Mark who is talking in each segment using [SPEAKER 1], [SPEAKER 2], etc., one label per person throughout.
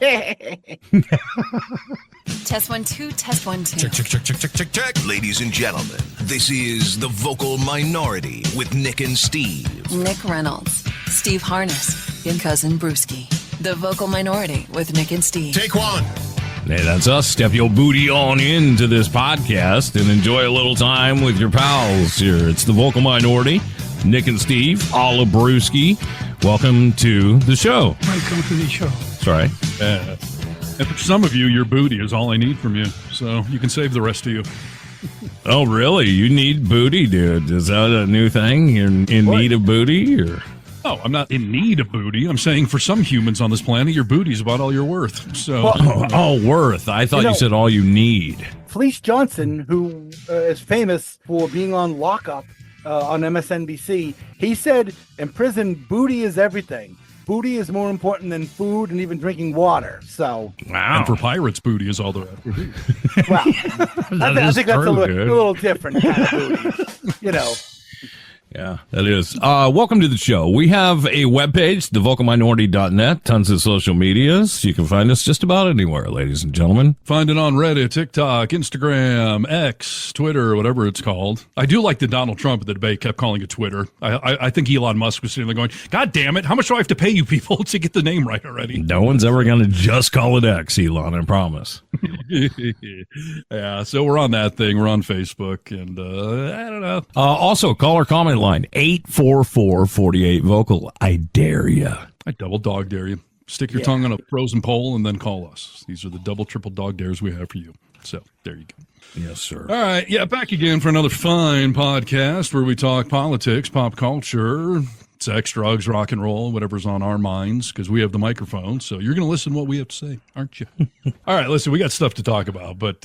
[SPEAKER 1] Test 1 2, test 1 2.
[SPEAKER 2] Check. Ladies and gentlemen, this is The Vocal Minority with Nick and Steve.
[SPEAKER 1] Nick Reynolds, Steve Harness, and Cousin Brewski. The Vocal Minority with Nick and Steve.
[SPEAKER 2] Take one.
[SPEAKER 3] Hey, that's us. Step your booty on into this podcast and enjoy a little time with your pals here. It's The Vocal Minority, Nick and Steve, Alla Brewski. Welcome to the show.
[SPEAKER 4] Welcome to the show.
[SPEAKER 3] That's right.
[SPEAKER 4] And for some of you, your booty is all I need from you, so you can save the rest of you.
[SPEAKER 3] Oh, really? You need booty, dude? Is that a new thing? You're in need of booty? Or?
[SPEAKER 4] Oh, I'm not in need of booty. I'm saying for some humans on this planet, your booty's about all you're worth. So,
[SPEAKER 3] worth. I thought you said all you need.
[SPEAKER 5] Felice Johnson, who is famous for being on Lockup on MSNBC, he said in prison, booty is everything. Booty is more important than food and even drinking water. So,
[SPEAKER 3] wow.
[SPEAKER 4] And for pirates, booty is all they're after.
[SPEAKER 5] Well, I think that's a little different kind of booty, you know.
[SPEAKER 3] Yeah, that is. Welcome to the show. We have a webpage, thevocalminority.net, tons of social medias. You can find us just about anywhere, ladies and gentlemen.
[SPEAKER 4] Find it on Reddit, TikTok, Instagram, X, Twitter, whatever it's called. I do like that Donald Trump at the debate kept calling it Twitter. I think Elon Musk was sitting there going, God damn it, how much do I have to pay you people to get the name right already?
[SPEAKER 3] No one's ever going to just call it X, Elon, I promise.
[SPEAKER 4] Yeah, so we're on that thing. We're on Facebook, and I don't know.
[SPEAKER 3] Also, call or comment line 844-48-VOCAL. I dare you.
[SPEAKER 4] I double dog dare you. Stick your tongue on a frozen pole and then call us. These are the double, triple dog dares we have for you. So there you go.
[SPEAKER 3] Yes, sir.
[SPEAKER 4] All right. Yeah, back again for another fine podcast where we talk politics, pop culture, sex, drugs, rock and roll, whatever's on our minds, because we have the microphone. So you're going to listen to what we have to say, aren't you? All right, listen, we got stuff to talk about, but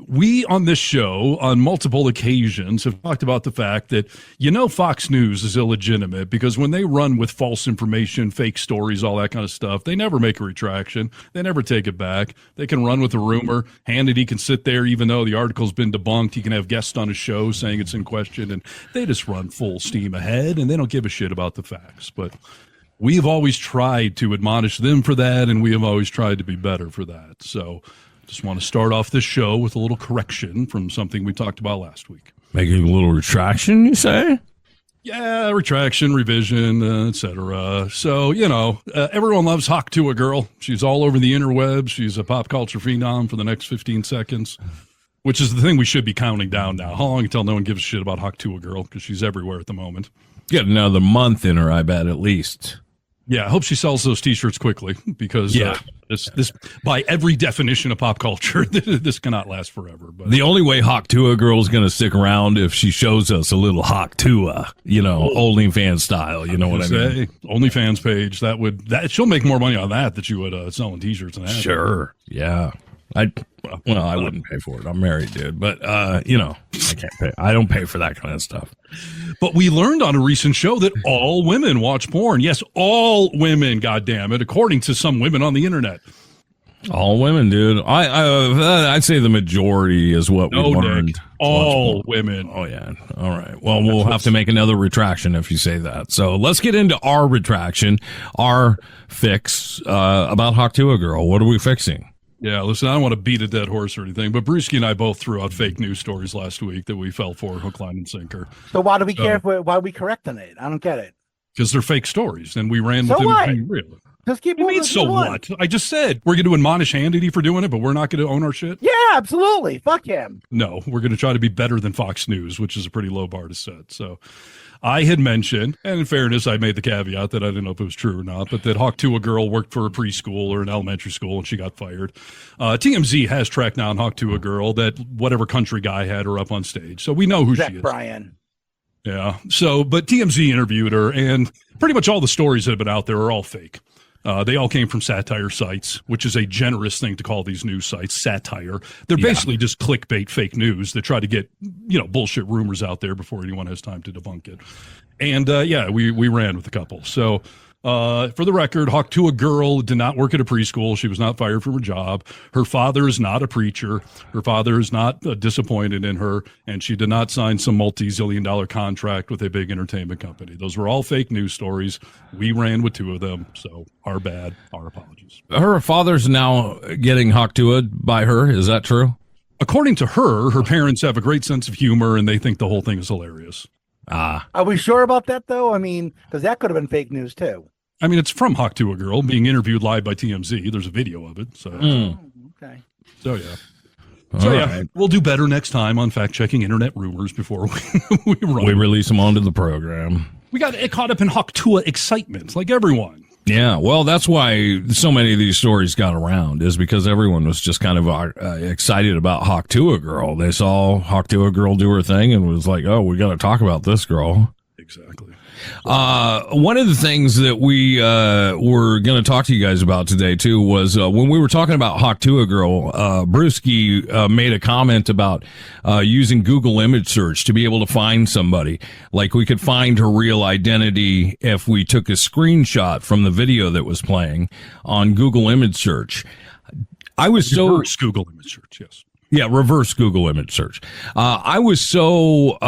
[SPEAKER 4] we on this show on multiple occasions have talked about the fact that, Fox News is illegitimate because when they run with false information, fake stories, all that kind of stuff, they never make a retraction. They never take it back. They can run with a rumor. Hannity can sit there even though the article's been debunked. He can have guests on his show saying it's in question, and they just run full steam ahead, and they don't give a shit about the facts. But we have always tried to admonish them for that, and we have always tried to be better for that. So just want to start off this show with a little correction from something we talked about last week.
[SPEAKER 3] Making a little retraction, you say?
[SPEAKER 4] Yeah, retraction, revision, etc. So, everyone loves Hawk to a Girl. She's all over the interwebs. She's a pop culture phenom for the next 15 seconds, which is the thing we should be counting down now. How long until no one gives a shit about Hawk to a Girl? Because she's everywhere at the moment.
[SPEAKER 3] Get another month in her, I bet, at least.
[SPEAKER 4] Yeah, I hope she sells those T-shirts quickly because this by every definition of pop culture, this cannot last forever. But
[SPEAKER 3] the only way Hawk Tua Girl is going to stick around if she shows us a little Hawk Tua, OnlyFans style. You know what I mean?
[SPEAKER 4] OnlyFans page that she'll make more money on that you would selling T-shirts and that.
[SPEAKER 3] Sure, yeah. I wouldn't pay for it. I'm married, dude. But, I can't pay. I don't pay for that kind of stuff.
[SPEAKER 4] But we learned on a recent show that all women watch porn. Yes, all women, goddammit, according to some women on the internet.
[SPEAKER 3] All women, dude. I'd say the majority is what we learned.
[SPEAKER 4] Nick, all women.
[SPEAKER 3] Oh, yeah. All right. Well, we'll have to make another retraction if you say that. So let's get into our retraction, our fix about Hawk to a Girl. What are we fixing?
[SPEAKER 4] Yeah, listen, I don't want to beat a dead horse or anything, but Brewski and I both threw out fake news stories last week that we fell for hook, line, and sinker.
[SPEAKER 5] So why do we care? Why are we correcting it? I don't get it.
[SPEAKER 4] Because they're fake stories, and we ran with them as being real.
[SPEAKER 5] Just keep
[SPEAKER 4] moving. So what? I just said we're going to admonish Hannity for doing it, but we're not going to own our shit?
[SPEAKER 5] Yeah, absolutely. Fuck him.
[SPEAKER 4] No, we're going to try to be better than Fox News, which is a pretty low bar to set. So I had mentioned, and in fairness, I made the caveat that I didn't know if it was true or not, but that Hawk to a Girl worked for a preschool or an elementary school and she got fired. TMZ has tracked down Hawk to a Girl, that whatever country guy had her up on stage. So we know who
[SPEAKER 5] Zach
[SPEAKER 4] she is.
[SPEAKER 5] Bryan.
[SPEAKER 4] Yeah. So, but TMZ interviewed her, and pretty much all the stories that have been out there are all fake. They all came from satire sites, which is a generous thing to call these news sites, satire. They're basically just clickbait fake news that try to get, bullshit rumors out there before anyone has time to debunk it. And, we ran with a couple. So For the record, Hawktua Girl did not work at a preschool. She was not fired from her job. Her father is not a preacher. Her father is not disappointed in her, and she did not sign some multi-zillion-dollar contract with a big entertainment company. Those were all fake news stories. We ran with 2 of them, so our bad, our apologies.
[SPEAKER 3] Her father's now getting Hawktua by her. Is that true?
[SPEAKER 4] According to her, her parents have a great sense of humor, and they think the whole thing is hilarious.
[SPEAKER 5] Are we sure about that, though? I mean, because that could have been fake news, too.
[SPEAKER 4] I mean, it's from Hawktua Girl being interviewed live by TMZ. There's a video of it. So,
[SPEAKER 5] Okay.
[SPEAKER 4] So yeah. Right. We'll do better next time on fact-checking internet rumors before we
[SPEAKER 3] release them onto the program.
[SPEAKER 4] We got caught up in Hawktua excitement, like everyone.
[SPEAKER 3] Yeah, well, that's why so many of these stories got around, is because everyone was just kind of excited about Hawktua Girl. They saw Hawktua Girl do her thing and was like, oh, we got to talk about this girl.
[SPEAKER 4] Exactly.
[SPEAKER 3] One of the things that we were going to talk to you guys about today, too, was when we were talking about Hawktua Girl, Brewski made a comment about using Google image search to be able to find somebody. Like, we could find her real identity if we took a screenshot from the video that was playing on Google image search. I was
[SPEAKER 4] reverse Google image search, yes.
[SPEAKER 3] Yeah, reverse Google image search. I was so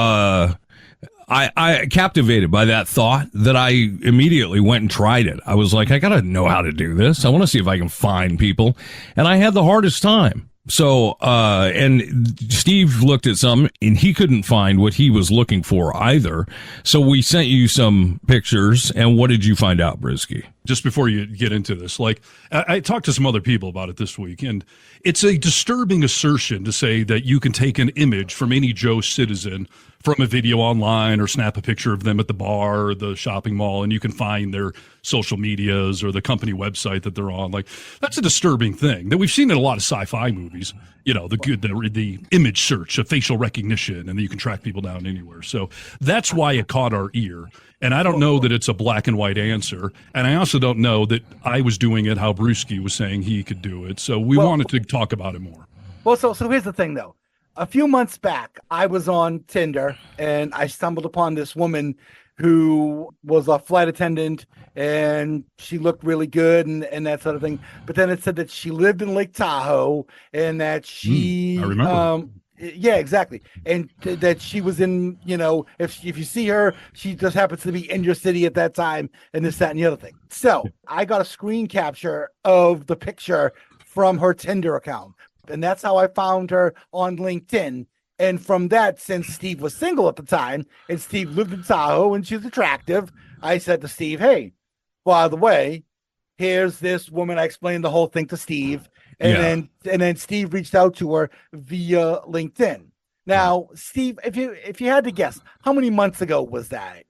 [SPEAKER 3] I captivated by that thought that I immediately went and tried it. I was like, I gotta know how to do this. I want to see if I can find people. And I had the hardest time. So, and Steve looked at some and he couldn't find what he was looking for either. So we sent you some pictures. And what did you find out, Brewski?
[SPEAKER 4] Just before you get into this, like I talked to some other people about it this week, and it's a disturbing assertion to say that you can take an image from any Joe citizen from a video online or snap a picture of them at the bar or the shopping mall, and you can find their social medias or the company website that they're on. Like, that's a disturbing thing that we've seen in a lot of sci-fi movies. You know, the image search of facial recognition, and that you can track people down anywhere. So that's why it caught our ear. And I don't know that it's a black and white answer. And I also don't know that I was doing it how Brewski was saying he could do it. So we wanted to talk about it more.
[SPEAKER 5] Well, so here's the thing, though. A few months back, I was on Tinder, and I stumbled upon this woman who was a flight attendant, and she looked really good and that sort of thing. But then it said that she lived in Lake Tahoe, and that she
[SPEAKER 4] I remember.
[SPEAKER 5] Yeah, exactly. And that she was in, you know, if you see her, she just happens to be in your city at that time, and this, that, and the other thing. So I got a screen capture of the picture from her Tinder account. And that's how I found her on LinkedIn. And from that, since Steve was single at the time, and Steve lived in Tahoe and she's attractive, I said to Steve, hey, by the way, here's this woman. I explained the whole thing to Steve. And then Steve reached out to her via LinkedIn. Now, Steve, if you had to guess, how many months ago was that?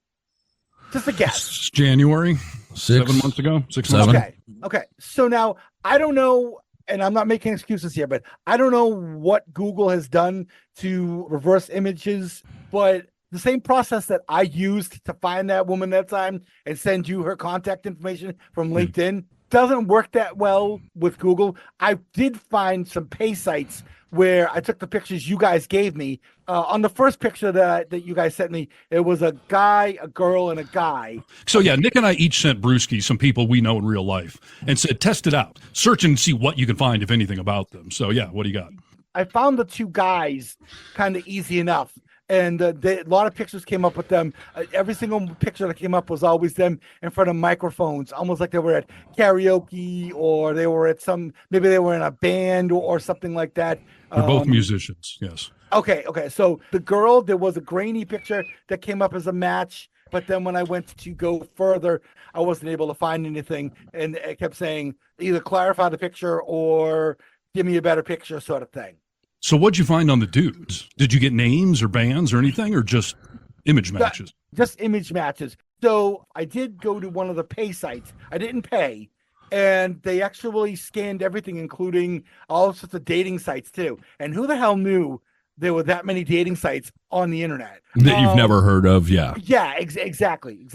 [SPEAKER 5] Just a guess.
[SPEAKER 4] January. 7 months ago. 6 months ago.
[SPEAKER 5] Okay. So now I don't know, and I'm not making excuses here, but I don't know what Google has done to reverse images, but the same process that I used to find that woman that time and send you her contact information from LinkedIn doesn't work that well with Google. I did find some pay sites where I took the pictures you guys gave me. On the first picture that you guys sent me, it was a guy, a girl, and a guy.
[SPEAKER 4] So yeah, Nick and I each sent Brewski some people we know in real life and said, test it out, search and see what you can find, if anything, about them. So yeah, what do you got?
[SPEAKER 5] I found the two guys kind of easy enough. And a lot of pictures came up with them. Every single picture that came up was always them in front of microphones, almost like they were at karaoke, or they were at maybe they were in a band or something like that.
[SPEAKER 4] They're both musicians, yes.
[SPEAKER 5] Okay. So the girl, there was a grainy picture that came up as a match. But then when I went to go further, I wasn't able to find anything. And it kept saying either clarify the picture or give me a better picture sort of thing.
[SPEAKER 4] So what'd you find on the dudes? Did you get names or bands or anything, or just image matches?
[SPEAKER 5] Just image matches. So I did go to one of the pay sites. I didn't pay. And they actually scanned everything, including all sorts of dating sites too. And who the hell knew there were that many dating sites on the internet?
[SPEAKER 3] That you've never heard of, yeah.
[SPEAKER 5] Yeah, exactly.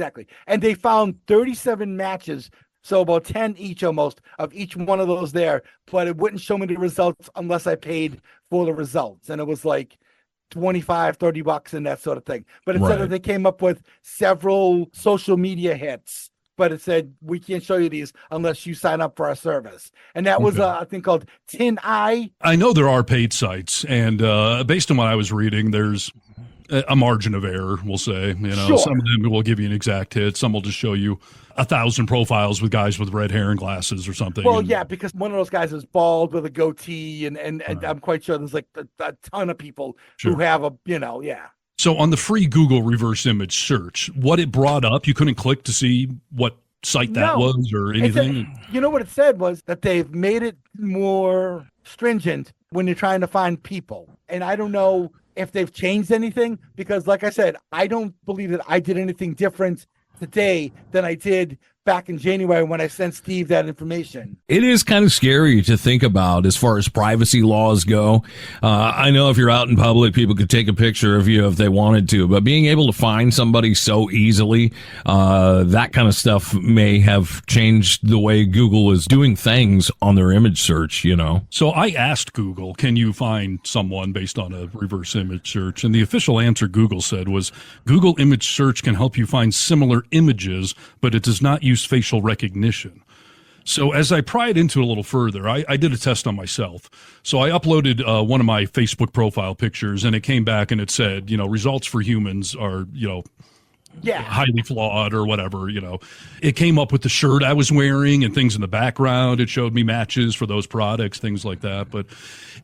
[SPEAKER 5] And they found 37 matches, so about 10 each almost of each one of those there, but it wouldn't show me the results unless I paid for the results. And it was like $25-$30 and that sort of thing. But it said that they came up with several social media hits but it said, we can't show you these unless you sign up for our service. And that was a thing called Tin Eye.
[SPEAKER 4] I know there are paid sites, and based on what I was reading, there's a margin of error, we'll say.
[SPEAKER 5] Sure.
[SPEAKER 4] Some of them will give you an exact hit. Some will just show you 1,000 profiles with guys with red hair and glasses or something.
[SPEAKER 5] Well, yeah, because one of those guys is bald with a goatee, and I'm quite sure there's like a ton of people who have a,
[SPEAKER 4] So on the free Google reverse image search, what it brought up, you couldn't click to see what site that was or anything?
[SPEAKER 5] You know what it said was that they've made it more stringent when you're trying to find people. And I don't know if they've changed anything, because like I said, I don't believe that I did anything different today than I did back in January when I sent Steve that information.
[SPEAKER 3] It is kind of scary to think about as far as privacy laws go. I know if you're out in public, people could take a picture of you if they wanted to, but being able to find somebody so easily, that kind of stuff may have changed the way Google is doing things on their image search,
[SPEAKER 4] So I asked Google, can you find someone based on a reverse image search? And the official answer Google said was, Google image search can help you find similar images, but it does not use facial recognition. So as I pried into it a little further, I did a test on myself. So I uploaded one of my Facebook profile pictures, and it came back and it said, results for humans are, highly flawed or whatever, It came up with the shirt I was wearing and things in the background. It showed me matches for those products, things like that. But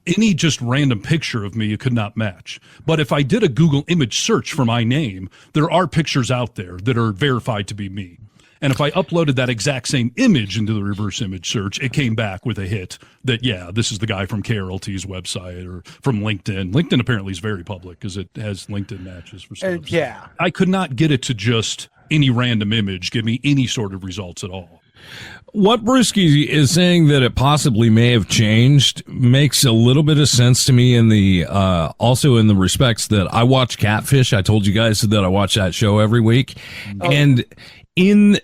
[SPEAKER 4] any just random picture of me, it could not match. But if I did a Google image search for my name, there are pictures out there that are verified to be me. And if I uploaded that exact same image into the reverse image search, it came back with a hit that, this is the guy from KRLT's website or from LinkedIn. LinkedIn apparently is very public because it has LinkedIn matches for stuff. I could not get it to just any random image give me any sort of results at all.
[SPEAKER 3] What Brewski is saying that it possibly may have changed makes a little bit of sense to me in the also in the respects that I watch Catfish. I told you guys that I watch that show every week. And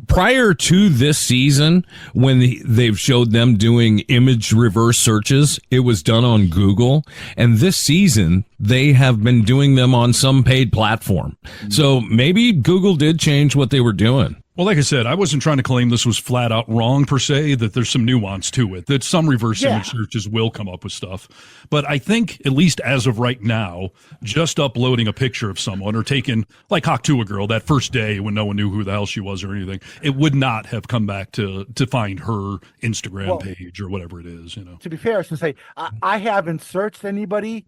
[SPEAKER 3] prior to this season, when they've showed them doing image reverse searches, it was done on Google. And this season, they have been doing them on some paid platform. So maybe Google did change what they were doing.
[SPEAKER 4] Well, like I said, I wasn't trying to claim this was flat out wrong per se, that there's some nuance to it, that some reverse image searches will come up with stuff. But I think, at least as of right now, just uploading a picture of someone or taking, like Hawk to a Girl, that first day when no one knew who the hell she was or anything, it would not have come back to find her Instagram page or whatever it is,
[SPEAKER 5] To be fair, I should say, I haven't searched anybody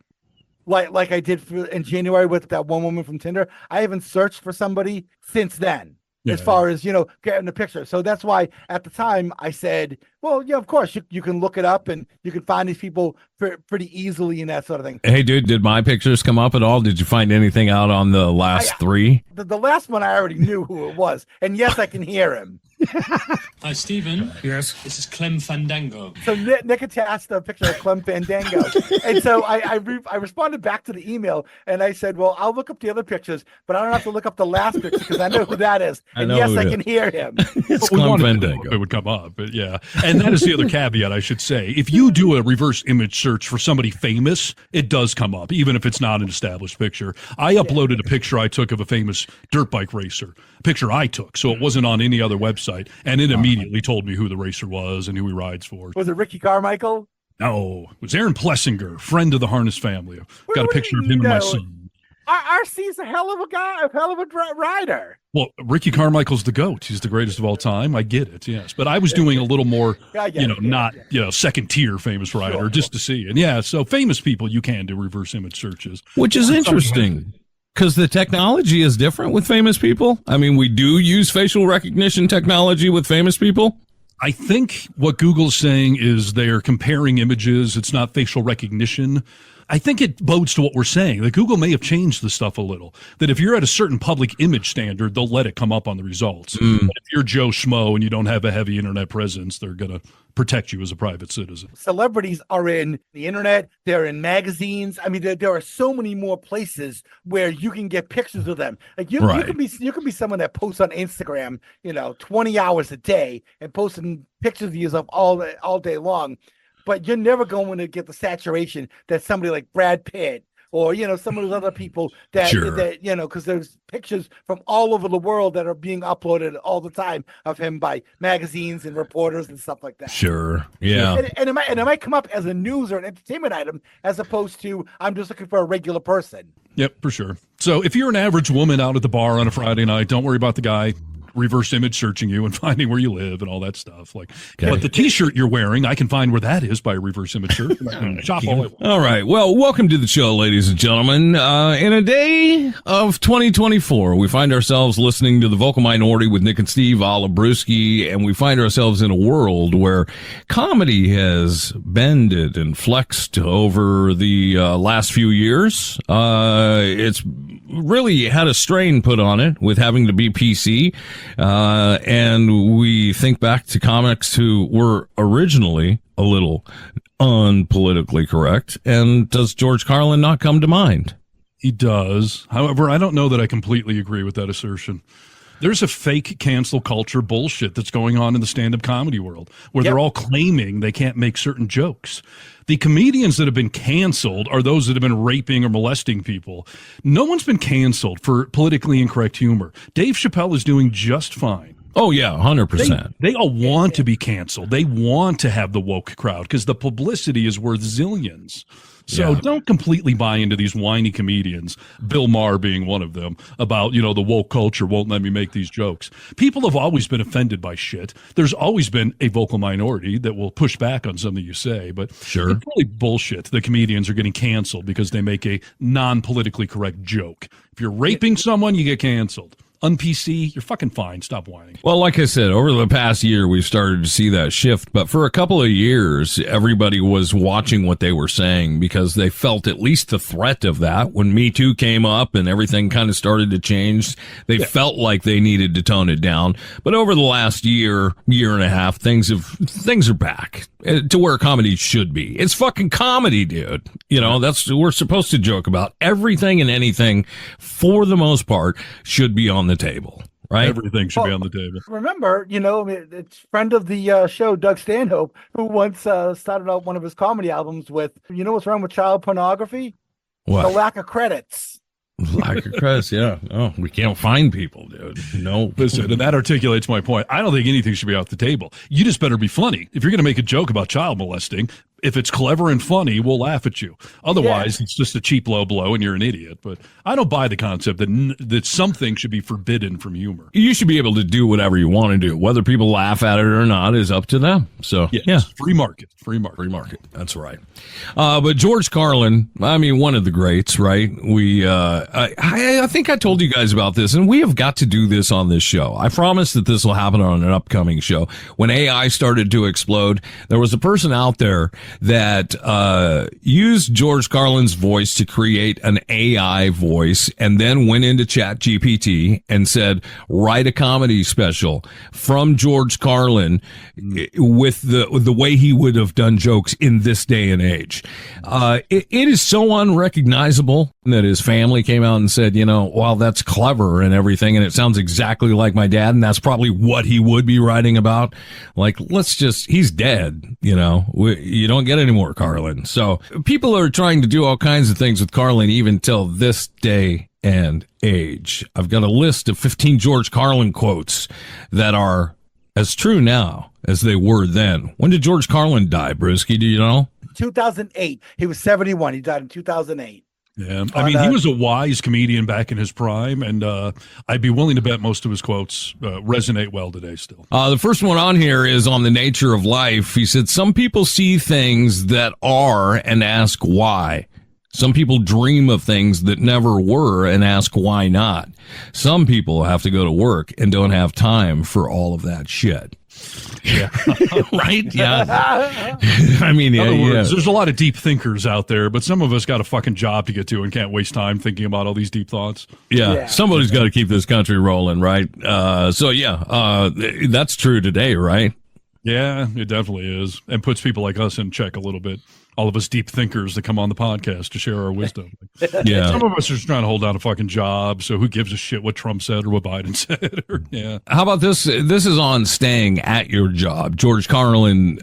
[SPEAKER 5] like I did in January with that one woman from Tinder. I haven't searched for somebody since then. As far as, getting the picture. So that's why at the time I said, well, of course, you can look it up and you can find these people pretty easily and that sort of thing.
[SPEAKER 3] Hey, dude, did my pictures come up at all? Did you find anything out on the last three?
[SPEAKER 5] The last one, I already knew who it was. And yes, I can hear him.
[SPEAKER 6] Hi, Stephen.
[SPEAKER 7] Yes.
[SPEAKER 6] This is Clem Fandango.
[SPEAKER 5] So Nick attached a picture of Clem Fandango. And so I responded back to the email and I said, well, I'll look up the other pictures, but I don't have to look up the last picture because I know who that is. And yes, I can hear him.
[SPEAKER 3] It's Clem Fandango.
[SPEAKER 4] It would come up, but yeah. And that is the other caveat I should say. If you do a reverse image search for somebody famous, it does come up, even if it's not an established picture. I uploaded a picture I took of a famous dirt bike racer, a picture I took, so it wasn't on any other website, and it immediately told me who the racer was and who he rides for.
[SPEAKER 5] Was it Ricky Carmichael?
[SPEAKER 4] No, it was Aaron Plessinger, friend of the Harness family. I've got a picture of him and my son.
[SPEAKER 5] RC's a hell of a guy, a hell of a rider.
[SPEAKER 4] Well, Ricky Carmichael's the GOAT. He's the greatest of all time. I get it, yes. But I was doing a little more, not second tier famous rider, just to see. And so famous people, you can do reverse image searches.
[SPEAKER 3] Which is interesting. Because the technology is different with famous people. I mean, we do use facial recognition technology with famous people.
[SPEAKER 4] I think what Google's saying is they're comparing images. It's not facial recognition. I think it bodes to what we're saying, that Google may have changed the stuff a little, that if you're at a certain public image standard, they'll let it come up on the results. But if you're Joe Schmo and you don't have a heavy internet presence, they're going to protect you as a private citizen.
[SPEAKER 5] Celebrities are in the internet. They're in magazines. I mean, there are so many more places where you can get pictures of them. Like you can be someone that posts on Instagram, 20 hours a day and posting pictures of yourself all day long. But you're never going to get the saturation that somebody like Brad Pitt or some of those other people that because there's pictures from all over the world that are being uploaded all the time of him by magazines and reporters and stuff like that.
[SPEAKER 3] Sure, yeah,
[SPEAKER 5] and it might come up as a news or an entertainment item as opposed to I'm just looking for a regular person.
[SPEAKER 4] Yep, for sure. So if you're an average woman out at the bar on a Friday night, don't worry about the guy reverse image searching you and finding where you live and all that stuff. But the T-shirt you're wearing, I can find where that is by reverse image search.
[SPEAKER 3] All right. Well, welcome to the show, ladies and gentlemen. In a day of 2024, we find ourselves listening to the Vocal Minority with Nick and Steve, a la Brewski, and we find ourselves in a world where comedy has bended and flexed over the last few years. It's really had a strain put on it with having to be PC. And we think back to comics who were originally a little unpolitically correct. And does George Carlin not come to mind?
[SPEAKER 4] He does. However, I don't know that I completely agree with that assertion. There's a fake cancel culture bullshit that's going on in the stand-up comedy world where they're all claiming they can't make certain jokes. The comedians that have been canceled are those that have been raping or molesting people. No one's been canceled for politically incorrect humor. Dave Chappelle is doing just fine.
[SPEAKER 3] Oh, yeah, 100%.
[SPEAKER 4] They all want to be canceled. They want to have the woke crowd because the publicity is worth zillions. So don't completely buy into these whiny comedians, Bill Maher being one of them, about, the woke culture won't let me make these jokes. People have always been offended by shit. There's always been a vocal minority that will push back on something you say, but it's really bullshit. The comedians are getting canceled because they make a non-politically correct joke. If you're raping someone, you get canceled. Un-PC, you're fucking fine. Stop whining.
[SPEAKER 3] Well, like I said, over the past year, we've started to see that shift. But for a couple of years, everybody was watching what they were saying because they felt at least the threat of that. When Me Too came up and everything kind of started to change, they felt like they needed to tone it down. But over the last year and a half, things are back to where comedy should be. It's fucking comedy, dude. We're supposed to joke about everything and anything for the most part should be on the table, right?
[SPEAKER 4] Everything should be on the table.
[SPEAKER 5] Remember, it's friend of the show, Doug Stanhope, who once started out one of his comedy albums with, what's wrong with child pornography?
[SPEAKER 3] What?
[SPEAKER 5] The lack of credits.
[SPEAKER 3] Lack of credits, yeah. Oh, we can't find people, dude. No.
[SPEAKER 4] Listen, and that articulates my point. I don't think anything should be off the table. You just better be funny. If you're going to make a joke about child molesting, if it's clever and funny, we'll laugh at you. Otherwise, it's just a cheap low blow and you're an idiot. But I don't buy the concept that something should be forbidden from humor.
[SPEAKER 3] You should be able to do whatever you want to do. Whether people laugh at it or not is up to them. So,
[SPEAKER 4] Free market.
[SPEAKER 3] That's right. But George Carlin, one of the greats, right? I think I told you guys about this, and we have got to do this on this show. I promise that this will happen on an upcoming show. When AI started to explode, there was a person out there that used George Carlin's voice to create an AI voice and then went into ChatGPT and said, write a comedy special from George Carlin with the way he would have done jokes in this day and age. It is so unrecognizable that his family came out and said, well, that's clever and everything, and it sounds exactly like my dad, and that's probably what he would be writing about. He's dead, you don't get any more Carlin. So people are trying to do all kinds of things with Carlin even till this day and age. I've got a list of 15 George Carlin quotes that are as true now as they were then. When did George Carlin die, Brewski? Do you know?
[SPEAKER 5] 2008. He was 71. He died in 2008.
[SPEAKER 4] Yeah, he was a wise comedian back in his prime, and I'd be willing to bet most of his quotes resonate well today still.
[SPEAKER 3] The first one on here is on the nature of life. He said, some people see things that are and ask why. Some people dream of things that never were and ask why not. Some people have to go to work and don't have time for all of that shit.
[SPEAKER 4] Yeah.
[SPEAKER 3] Right? Yeah.
[SPEAKER 4] In other words, there's a lot of deep thinkers out there, but some of us got a fucking job to get to and can't waste time thinking about all these deep thoughts.
[SPEAKER 3] Yeah. Somebody's got to keep this country rolling, right? That's true today, right?
[SPEAKER 4] Yeah, it definitely is. And puts people like us in check a little bit. All of us deep thinkers that come on the podcast to share our wisdom.
[SPEAKER 3] Yeah.
[SPEAKER 4] Some of us are just trying to hold down a fucking job, so who gives a shit what Trump said or what Biden said? Yeah.
[SPEAKER 3] How about this? This is on staying at your job. George Carlin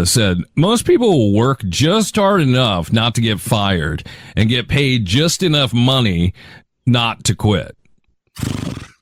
[SPEAKER 3] said, most people will work just hard enough not to get fired and get paid just enough money not to quit.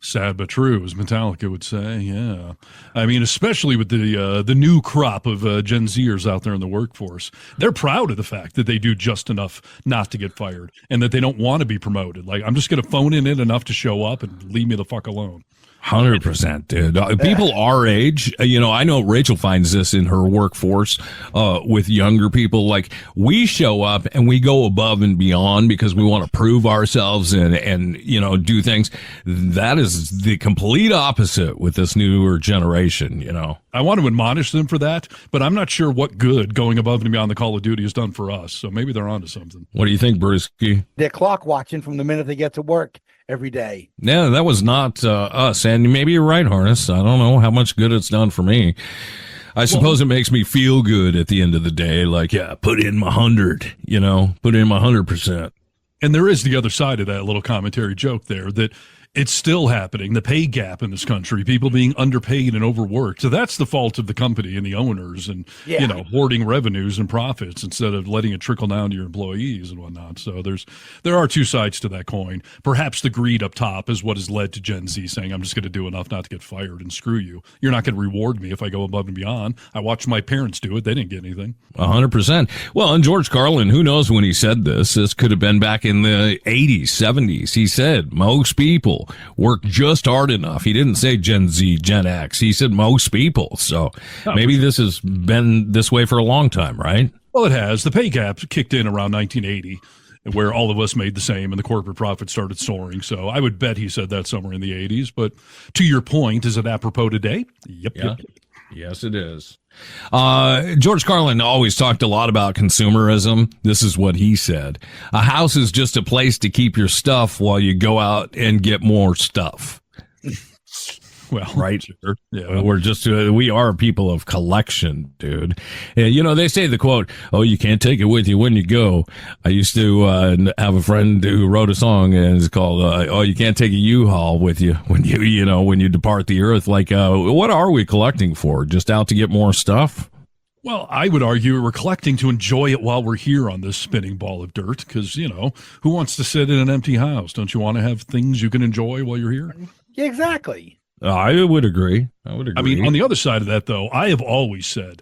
[SPEAKER 4] Sad but true, as Metallica would say. Yeah, I mean, especially with the new crop of Gen Zers out there in the workforce, they're proud of the fact that they do just enough not to get fired, and that they don't want to be promoted. Like, I'm just going to phone in it enough to show up and leave me the fuck alone.
[SPEAKER 3] 100%, dude. People our age, I know Rachel finds this in her workforce, with younger people. Like, we show up and we go above and beyond because we want to prove ourselves and do things. That is the complete opposite with this newer generation,
[SPEAKER 4] I want to admonish them for that, but I'm not sure what good going above and beyond the Call of Duty has done for us. So maybe they're onto something.
[SPEAKER 3] What do you think, Brewski?
[SPEAKER 5] They're clock watching from the minute they get to work every day.
[SPEAKER 3] Yeah, that was not us. And maybe you're right, Harness. I don't know how much good it's done for me. I suppose it makes me feel good at the end of the day. Like, yeah, put in my 100, put in my 100%.
[SPEAKER 4] And there is the other side of that little commentary joke there, that it's still happening. The pay gap in this country, people being underpaid and overworked. So that's the fault of the company and the owners and, hoarding revenues and profits instead of letting it trickle down to your employees and whatnot. So there are two sides to that coin. Perhaps the greed up top is what has led to Gen Z saying, I'm just going to do enough not to get fired and screw you. You're not going to reward me if I go above and beyond. I watched my parents do it. They didn't get anything.
[SPEAKER 3] 100%. Well, and George Carlin, who knows when he said this? This could have been back in the 80s, 70s. He said most people work just hard enough. He didn't say Gen Z, Gen X. He said most people. So maybe this has been this way for a long time, right?
[SPEAKER 4] Well, it has. The pay gap kicked in around 1980, where all of us made the same and the corporate profits started soaring. So I would bet he said that somewhere in the 80s. But to your point, is it apropos today? Yep.
[SPEAKER 3] Yeah. Yes, it is. George Carlin always talked a lot about consumerism. This is what he said. A house is just a place to keep your stuff while you go out and get more stuff.
[SPEAKER 4] Well,
[SPEAKER 3] right.
[SPEAKER 4] Sure. Yeah.
[SPEAKER 3] We are people of collection, dude. And, they say the quote, oh, you can't take it with you when you go. I used to have a friend who wrote a song and it's called, oh, you can't take a U-Haul with you when you depart the earth. Like, what are we collecting for? Just out to get more stuff?
[SPEAKER 4] Well, I would argue we're collecting to enjoy it while we're here on this spinning ball of dirt because, who wants to sit in an empty house? Don't you want to have things you can enjoy while you're here?
[SPEAKER 5] Yeah, exactly.
[SPEAKER 3] I would agree. I
[SPEAKER 4] mean, on the other side of that, though, I have always said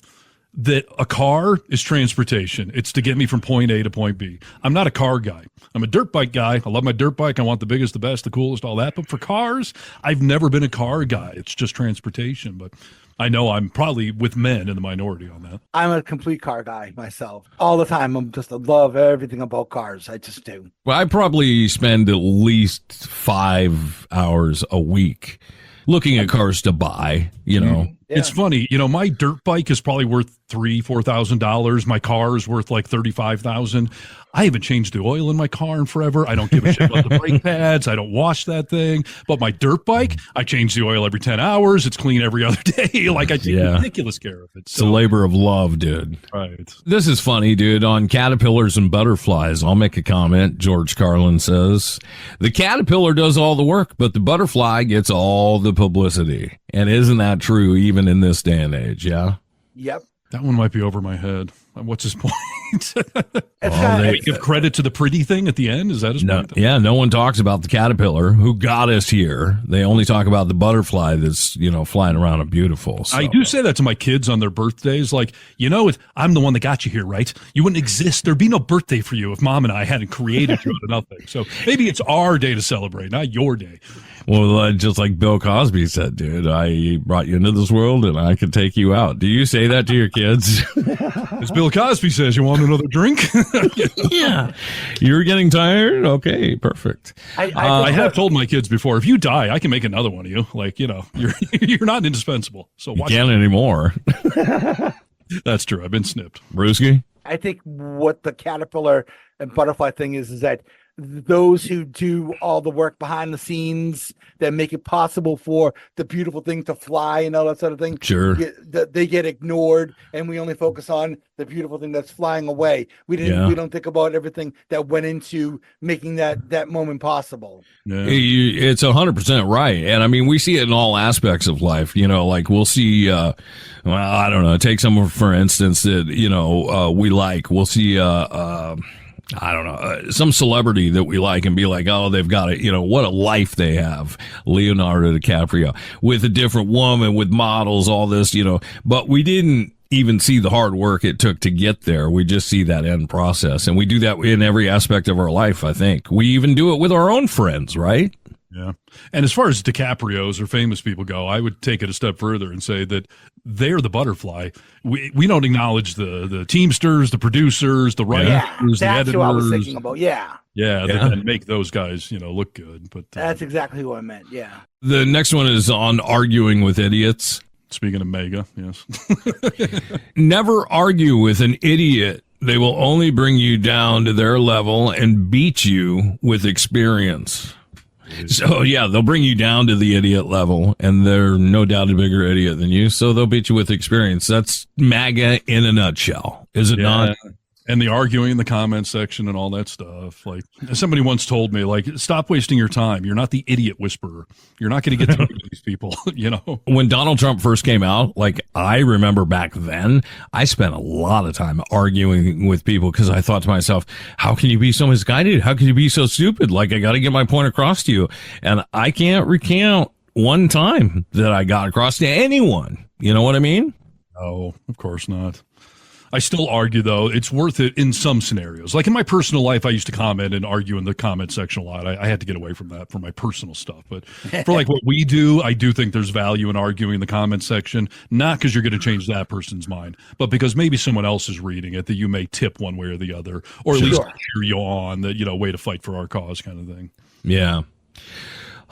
[SPEAKER 4] that a car is transportation. It's to get me from point A to point B. I'm not a car guy. I'm a dirt bike guy. I love my dirt bike. I want the biggest, the best, the coolest, all that. But for cars, I've never been a car guy. It's just transportation. But I know I'm probably with men in the minority on that.
[SPEAKER 5] I'm a complete car guy myself. All the time. I love everything about cars. I just do.
[SPEAKER 3] Well, I probably spend at least 5 hours a week looking at cars to buy,
[SPEAKER 5] Yeah.
[SPEAKER 4] It's funny, my dirt bike is probably worth $3,000-$4,000. My car is worth like $35,000. I haven't changed the oil in my car in forever. I don't give a shit about the brake pads. I don't wash that thing. But my dirt bike, I change the oil every 10 hours. It's clean every other day. Like, I take ridiculous care of it.
[SPEAKER 3] It's a labor of love, dude.
[SPEAKER 4] Right.
[SPEAKER 3] This is funny, dude. On caterpillars and butterflies, I'll make a comment. George Carlin says, the caterpillar does all the work, but the butterfly gets all the publicity. And isn't that true even in this day and age? Yeah.
[SPEAKER 5] Yep.
[SPEAKER 4] That one might be over my head. What's his point?
[SPEAKER 3] They
[SPEAKER 4] give credit to the pretty thing at the end? Is that his point?
[SPEAKER 3] Yeah, no one talks about the caterpillar who got us here. They only talk about the butterfly that's, flying around and beautiful. So.
[SPEAKER 4] I do say that to my kids on their birthdays. Like, I'm the one that got you here, right? You wouldn't exist. There'd be no birthday for you if Mom and I hadn't created you out of nothing. So maybe it's our day to celebrate, not your day.
[SPEAKER 3] Well, just like Bill Cosby said, dude, I brought you into this world and I can take you out. Do you say that to your kids?
[SPEAKER 4] As Bill Cosby says, you want another drink?
[SPEAKER 3] Yeah. You're getting tired? Okay, perfect.
[SPEAKER 4] I have told my kids before, if you die, I can make another one of you. Like, you're not indispensable. So
[SPEAKER 3] you can't anymore.
[SPEAKER 4] That's true. I've been snipped.
[SPEAKER 3] Brewski?
[SPEAKER 5] I think what the caterpillar and butterfly thing is that those who do all the work behind the scenes that make it possible for the beautiful thing to fly and all that sort of thing.
[SPEAKER 3] Sure.
[SPEAKER 5] They get ignored, and we only focus on the beautiful thing that's flying away. We don't think about everything that went into making that moment possible.
[SPEAKER 4] Yeah.
[SPEAKER 3] It's 100% right. And I mean, we see it in all aspects of life, like we'll see, well, I don't know, take someone, for instance, that, we like, we'll see, I don't know, some celebrity that we like and be like, oh, they've got it. What a life they have. Leonardo DiCaprio with a different woman, with models, all this, but we didn't even see the hard work it took to get there. We just see that end process. And we do that in every aspect of our life, I think. We even do it with our own friends, right?
[SPEAKER 4] Yeah. And as far as DiCaprios or famous people go, I would take it a step further and say that they're the butterfly. We don't acknowledge the teamsters, the producers, the writers, the editors.
[SPEAKER 5] That's who I was thinking about. Yeah.
[SPEAKER 4] Yeah, that make those guys, look good. But
[SPEAKER 5] that's exactly who I meant. Yeah.
[SPEAKER 3] The next one is on arguing with idiots.
[SPEAKER 4] Speaking of mega, yes.
[SPEAKER 3] Never argue with an idiot. They will only bring you down to their level and beat you with experience. So, yeah, they'll bring you down to the idiot level, and they're no doubt a bigger idiot than you, so they'll beat you with experience. That's MAGA in a nutshell, is it not?
[SPEAKER 4] And the arguing in the comment section and all that stuff. Like, somebody once told me, stop wasting your time. You're not the idiot whisperer. You're not going to get to these people,
[SPEAKER 3] When Donald Trump first came out, I remember back then, I spent a lot of time arguing with people because I thought to myself, how can you be so misguided? How can you be so stupid? I got to get my point across to you. And I can't recount one time that I got across to anyone. You know what I mean?
[SPEAKER 4] No, of course not. I still argue, though, it's worth it in some scenarios. Like in my personal life, I used to comment and argue in the comment section a lot. I had to get away from that for my personal stuff. But for what we do, I do think there's value in arguing in the comment section, not because you're going to change that person's mind, but because maybe someone else is reading it that you may tip one way or the other, or at least cheer you on that, way to fight for our cause kind of thing.
[SPEAKER 3] Yeah.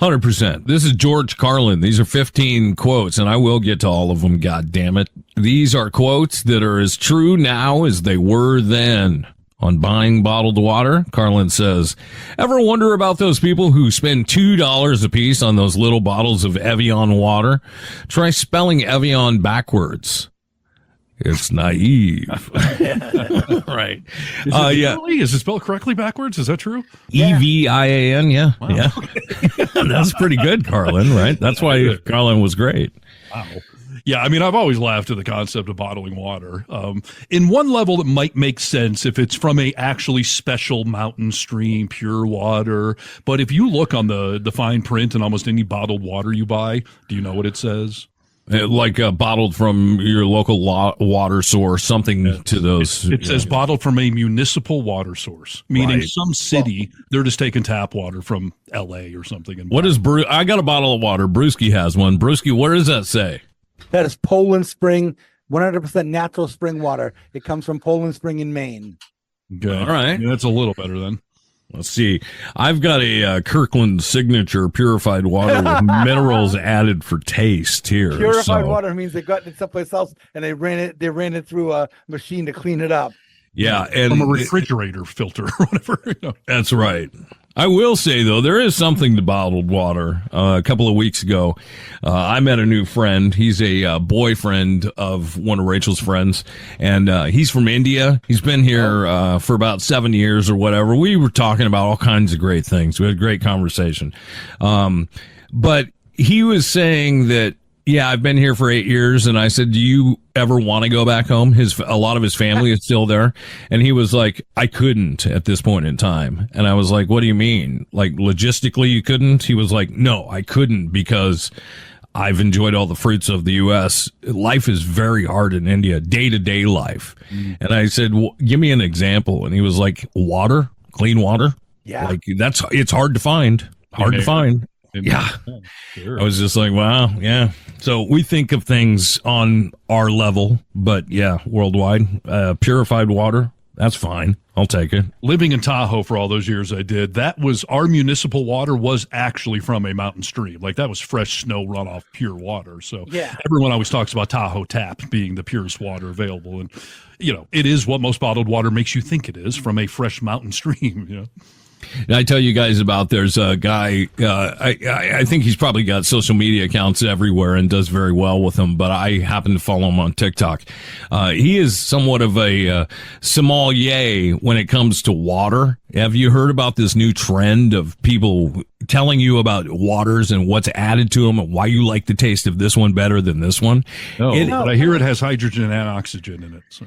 [SPEAKER 3] 100%. This is George Carlin. These are 15 quotes, and I will get to all of them, God damn it. These are quotes that are as true now as they were then. On buying bottled water, Carlin says, ever wonder about those people who spend $2 a piece on those little bottles of Evian water? Try spelling Evian backwards. It's naive. Right.
[SPEAKER 4] Really? Is it spelled correctly backwards? Is that true?
[SPEAKER 3] Evian, yeah.
[SPEAKER 4] Wow.
[SPEAKER 3] Yeah. That's pretty good, Carlin, right? That's why Carlin was great.
[SPEAKER 4] Wow. Yeah, I mean, I've always laughed at the concept of bottling water. In one level, it might make sense if it's from a actually special mountain stream, pure water. But if you look on the fine print in almost any bottled water you buy, do you know what it says?
[SPEAKER 3] Bottled from your local water source, something to those.
[SPEAKER 4] It says bottled from a municipal water source, meaning some city, they're just taking tap water from L.A. or something.
[SPEAKER 3] What is I got a bottle of water. Brewski has one. Brewski, what does that say?
[SPEAKER 5] That is Poland Spring, 100% natural spring water. It comes from Poland Spring in Maine.
[SPEAKER 4] Okay.
[SPEAKER 3] All right.
[SPEAKER 4] Yeah, that's a little better then.
[SPEAKER 3] Let's see. I've got a Kirkland Signature purified water with minerals added for taste here.
[SPEAKER 5] Purified water means they got it someplace else and they ran it through a machine to clean it up.
[SPEAKER 3] Yeah, and
[SPEAKER 4] from a refrigerator filter or whatever.
[SPEAKER 3] That's right. I will say, though, there is something to bottled water. A couple of weeks ago, I met a new friend. He's a boyfriend of one of Rachel's friends, and he's from India. He's been here for about 7 years or whatever. We were talking about all kinds of great things. We had a great conversation. But he was saying that, yeah, I've been here for 8 years, and I said, do you ever want to go back home? A lot of his family is still there. And he was like, I couldn't at this point in time. And I was like, what do you mean? Like, logistically, you couldn't? He was like, no, I couldn't because I've enjoyed all the fruits of the U.S. Life is very hard in India, day-to-day life. And I said, well, give me an example. And he was like, water, clean water.
[SPEAKER 5] Yeah.
[SPEAKER 3] Like, it's hard to find. Hard to find. Yeah. Sure. I was just like, wow. Yeah. So we think of things on our level, but yeah, worldwide, purified water. That's fine. I'll take it.
[SPEAKER 4] Living in Tahoe for all those years I did, that was our municipal water was actually from a mountain stream. Like that was fresh snow runoff, pure water. So everyone always talks about Tahoe Tap being the purest water available. And, it is what most bottled water makes you think it is from a fresh mountain stream.
[SPEAKER 3] And I tell you guys about, there's a guy, I think he's probably got social media accounts everywhere and does very well with them, but I happen to follow him on TikTok. He is somewhat of a sommelier when it comes to water. Have you heard about this new trend of people telling you about waters and what's added to them and why you like the taste of this one better than this one?
[SPEAKER 4] No, but I hear it has hydrogen and oxygen in it. So.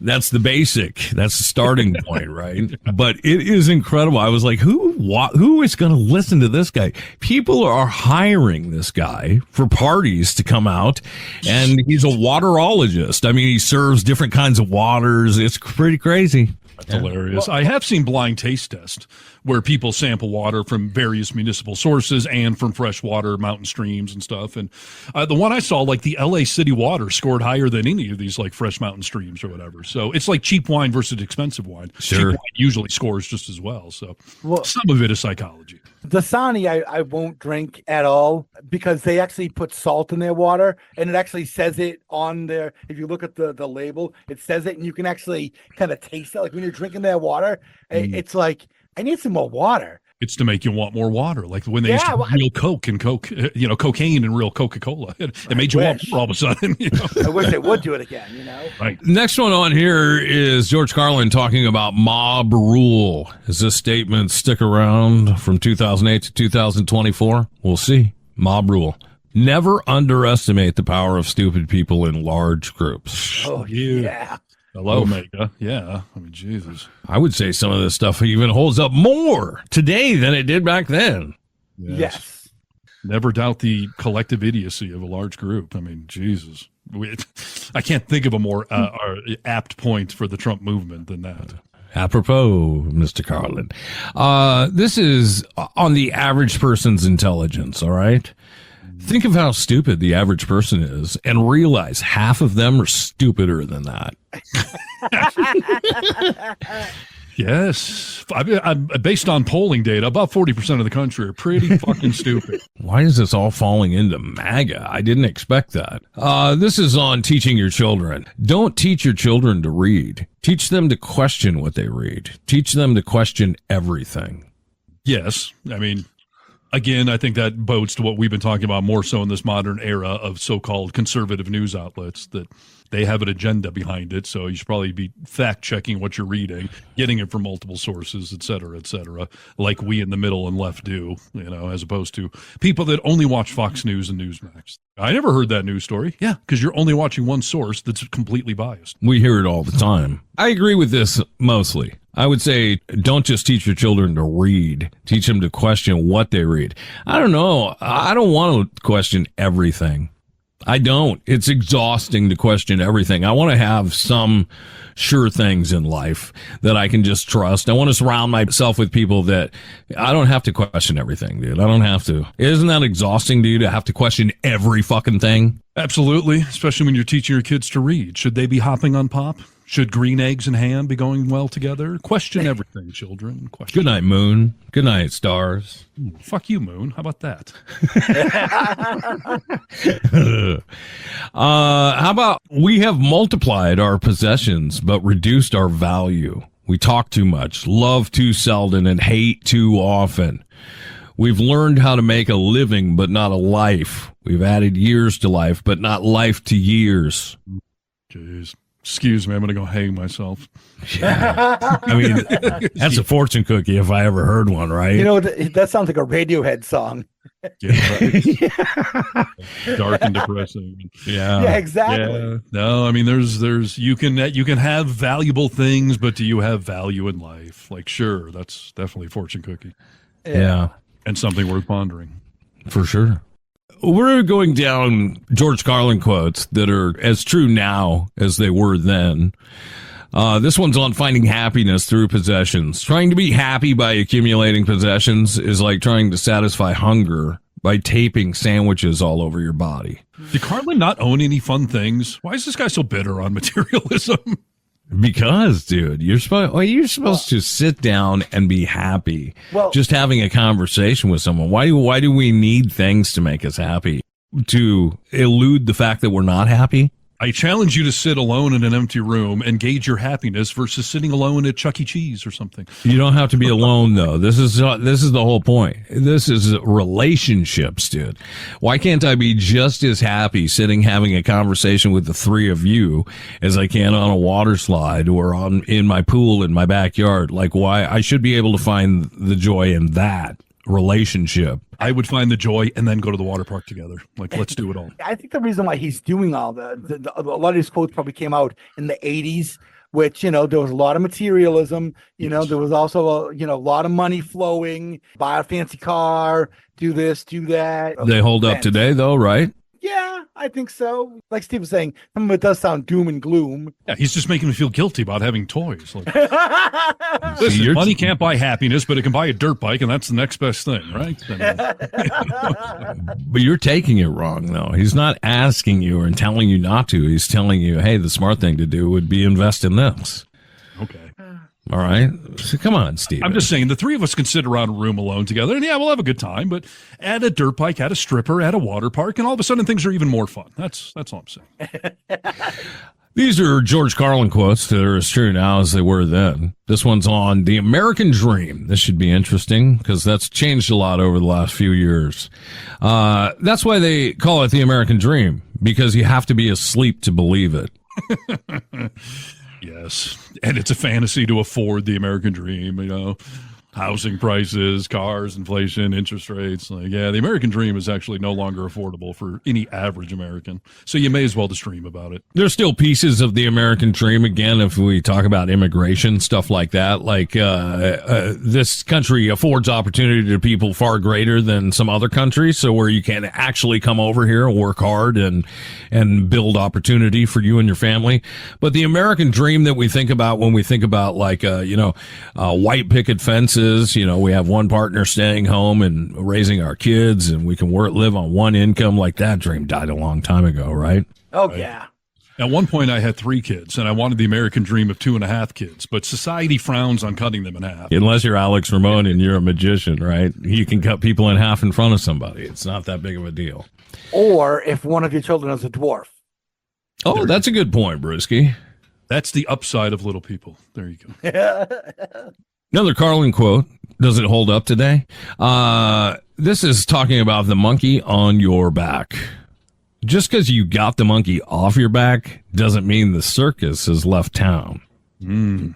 [SPEAKER 3] That's the basic. That's the starting point, right? But it is incredible. I was like, who is going to listen to this guy? People are hiring this guy for parties to come out, and he's a waterologist. I mean, he serves different kinds of waters. It's pretty crazy.
[SPEAKER 4] That's hilarious. I have seen blind taste tests where people sample water from various municipal sources and from freshwater mountain streams and stuff. And the one I saw, like the LA City water scored higher than any of these like fresh mountain streams or whatever. So it's like cheap wine versus expensive wine.
[SPEAKER 3] Sure.
[SPEAKER 4] Cheap wine usually scores just as well. So some of it is psychology.
[SPEAKER 5] Dasani, I won't drink at all because they actually put salt in their water, and it actually says it on there. If you look at the label, it says it, and you can actually kind of taste it. Like when you're drinking their water, it's like, I need some more water.
[SPEAKER 4] It's to make you want more water, like when they used to real Coke and cocaine and real Coca-Cola. It made you want more all of a sudden.
[SPEAKER 5] I wish they would do it again,
[SPEAKER 4] Right.
[SPEAKER 3] Next one on here is George Carlin talking about mob rule. Does this statement stick around from 2008 to 2024? We'll see. Mob rule. Never underestimate the power of stupid people in large groups.
[SPEAKER 5] Oh, yeah.
[SPEAKER 4] Hello, Omega. Yeah. I mean, Jesus.
[SPEAKER 3] I would say some of this stuff even holds up more today than it did back then.
[SPEAKER 5] Yes.
[SPEAKER 4] Never doubt the collective idiocy of a large group. I mean, Jesus. I can't think of a more apt point for the Trump movement than that.
[SPEAKER 3] Apropos, Mr. Carlin. This is on the average person's intelligence, all right? Think of how stupid the average person is and realize half of them are stupider than that.
[SPEAKER 4] Yes. I'm based on polling data, about 40% of the country are pretty fucking stupid.
[SPEAKER 3] Why is this all falling into MAGA? I didn't expect that. This is on teaching your children. Don't teach your children to read. Teach them to question what they read. Teach them to question everything.
[SPEAKER 4] Yes. I mean, again, I think that bodes to what we've been talking about more so in this modern era of so-called conservative news outlets, that they have an agenda behind it. So you should probably be fact-checking what you're reading, getting it from multiple sources, et cetera, like we in the middle and left do, as opposed to people that only watch Fox News and Newsmax. I never heard that news story. Yeah, because you're only watching one source that's completely biased.
[SPEAKER 3] We hear it all the time. I agree with this mostly. I would say don't just teach your children to read. Teach them to question what they read. I don't know. I don't want to question everything. I don't. It's exhausting to question everything. I want to have some sure things in life that I can just trust. I want to surround myself with people that I don't have to question everything, dude. I don't have to. Isn't that exhausting to you to have to question every fucking thing?
[SPEAKER 4] Absolutely, especially when you're teaching your kids to read. Should they be hopping on pop? Should green eggs and ham be going well together? Question everything, children. Question.
[SPEAKER 3] Good night, moon. Good night, stars.
[SPEAKER 4] Fuck you, moon. How about that?
[SPEAKER 3] How about we have multiplied our possessions but reduced our value? We talk too much, love too seldom, and hate too often. We've learned how to make a living but not a life. We've added years to life but not life to years.
[SPEAKER 4] Jeez. Excuse me, I'm going to go hang myself.
[SPEAKER 3] Yeah. I mean, that's a fortune cookie if I ever heard one, right?
[SPEAKER 5] That sounds like a Radiohead song.
[SPEAKER 4] Yeah, right. Dark and depressing.
[SPEAKER 5] Yeah, exactly.
[SPEAKER 4] Yeah. No, I mean, there's you can have valuable things, but do you have value in life? Like, sure, that's definitely a fortune cookie.
[SPEAKER 3] Yeah.
[SPEAKER 4] And something worth pondering.
[SPEAKER 3] For sure. We're going down George Carlin quotes that are as true now as they were then. This one's on finding happiness through possessions. Trying to be happy by accumulating possessions is like trying to satisfy hunger by taping sandwiches all over your body.
[SPEAKER 4] Did Carlin not own any fun things? Why is this guy so bitter on materialism?
[SPEAKER 3] Because, dude, you're supposed to sit down and be happy.
[SPEAKER 5] Well,
[SPEAKER 3] just having a conversation with someone. Why do we need things to make us happy? To elude the fact that we're not happy?
[SPEAKER 4] I challenge you to sit alone in an empty room and gauge your happiness versus sitting alone at Chuck E. Cheese or something.
[SPEAKER 3] You don't have to be alone, though. This is the whole point. This is relationships, dude. Why can't I be just as happy sitting having a conversation with the three of you as I can on a water slide or in my pool in my backyard? Like, why I should be able to find the joy in that relationship.
[SPEAKER 4] I would find the joy and then go to the water park together. Like, let's do it all.
[SPEAKER 5] I think the reason why he's doing all a lot of these quotes probably came out in the 80s, which, there was a lot of materialism. There was also, a lot of money flowing, buy a fancy car, do this, do that.
[SPEAKER 3] They hold up today, though, right?
[SPEAKER 5] Yeah, I think so. Like Steve was saying, some of it does sound doom and gloom.
[SPEAKER 4] Yeah, he's just making me feel guilty about having toys. Like, listen, money can't buy happiness, but it can buy a dirt bike, and that's the next best thing, right?
[SPEAKER 3] But you're taking it wrong, though. He's not asking you and telling you not to. He's telling you, hey, the smart thing to do would be invest in this.
[SPEAKER 4] Okay.
[SPEAKER 3] All right. So come on, Steve.
[SPEAKER 4] I'm just saying the three of us can sit around a room alone together, and yeah, we'll have a good time, but add a dirt bike, add a stripper, add a water park, and all of a sudden things are even more fun. That's all I'm saying.
[SPEAKER 3] These are George Carlin quotes that are as true now as they were then. This one's on the American dream. This should be interesting because that's changed a lot over the last few years. That's why they call it the American dream, because you have to be asleep to believe it.
[SPEAKER 4] Yes, and it's a fantasy to afford the American dream, housing prices, cars, inflation, interest rates. Like, yeah, the American dream is actually no longer affordable for any average American. So you may as well just dream about it.
[SPEAKER 3] There's still pieces of the American dream. Again, if we talk about immigration, stuff like that, like this country affords opportunity to people far greater than some other countries. So where you can actually come over here and work hard and build opportunity for you and your family. But the American dream that we think about when we think about like, white picket fences, we have one partner staying home and raising our kids and we can live on one income. Like that dream died a long time ago, right?
[SPEAKER 5] Oh,
[SPEAKER 4] right.
[SPEAKER 5] Yeah.
[SPEAKER 4] At one point I had 3 kids and I wanted the American dream of 2.5 kids, but society frowns on cutting them in half.
[SPEAKER 3] Unless you're Alex Ramon and you're a magician, right? You can cut people in half in front of somebody. It's not that big of a deal.
[SPEAKER 5] Or if one of your children is a dwarf.
[SPEAKER 3] Oh, that's a good point, Brewski.
[SPEAKER 4] That's the upside of little people. There you go.
[SPEAKER 3] Another Carlin quote. Does it hold up today? This is talking about the monkey on your back. Just because you got the monkey off your back doesn't mean the circus has left town.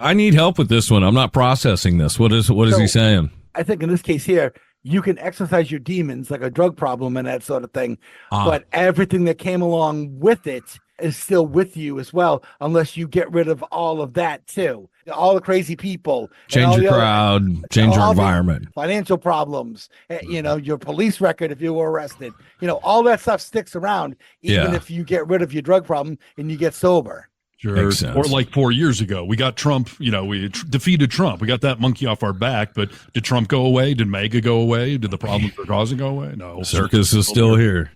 [SPEAKER 3] I need help with this one. I'm not processing this. What is he saying?
[SPEAKER 5] I think in this case here, you can exercise your demons like a drug problem and that sort of thing, but everything that came along with it is still with you as well, unless you get rid of all of that too. All the crazy people,
[SPEAKER 3] change your crowd, change your environment,
[SPEAKER 5] financial problems, your police record if you were arrested, all that stuff sticks around, even if you get rid of your drug problem and you get sober.
[SPEAKER 4] Sure. Or like 4 years ago, we got Trump, we defeated Trump. We got that monkey off our back, but did Trump go away? Did MAGA go away? Did the problems they're causing go away? No.
[SPEAKER 3] Circus is still here.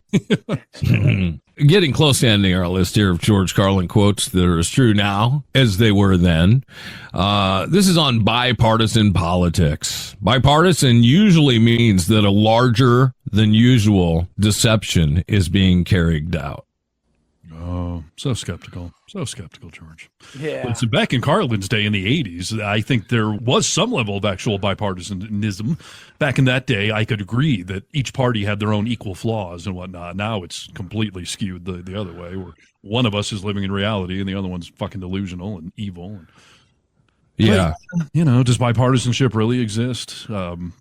[SPEAKER 3] Getting close to ending our list here of George Carlin quotes that are as true now as they were then. This is on bipartisan politics. Bipartisan usually means that a larger than usual deception is being carried out.
[SPEAKER 4] Oh, so skeptical, George.
[SPEAKER 5] Yeah.
[SPEAKER 4] But so back in Carlin's day in the 80s, I think there was some level of actual bipartisanism. Back in that day, I could agree that each party had their own equal flaws and whatnot. Now it's completely skewed the other way, where one of us is living in reality and the other one's fucking delusional and evil.
[SPEAKER 3] Yeah.
[SPEAKER 4] But, does bipartisanship really exist?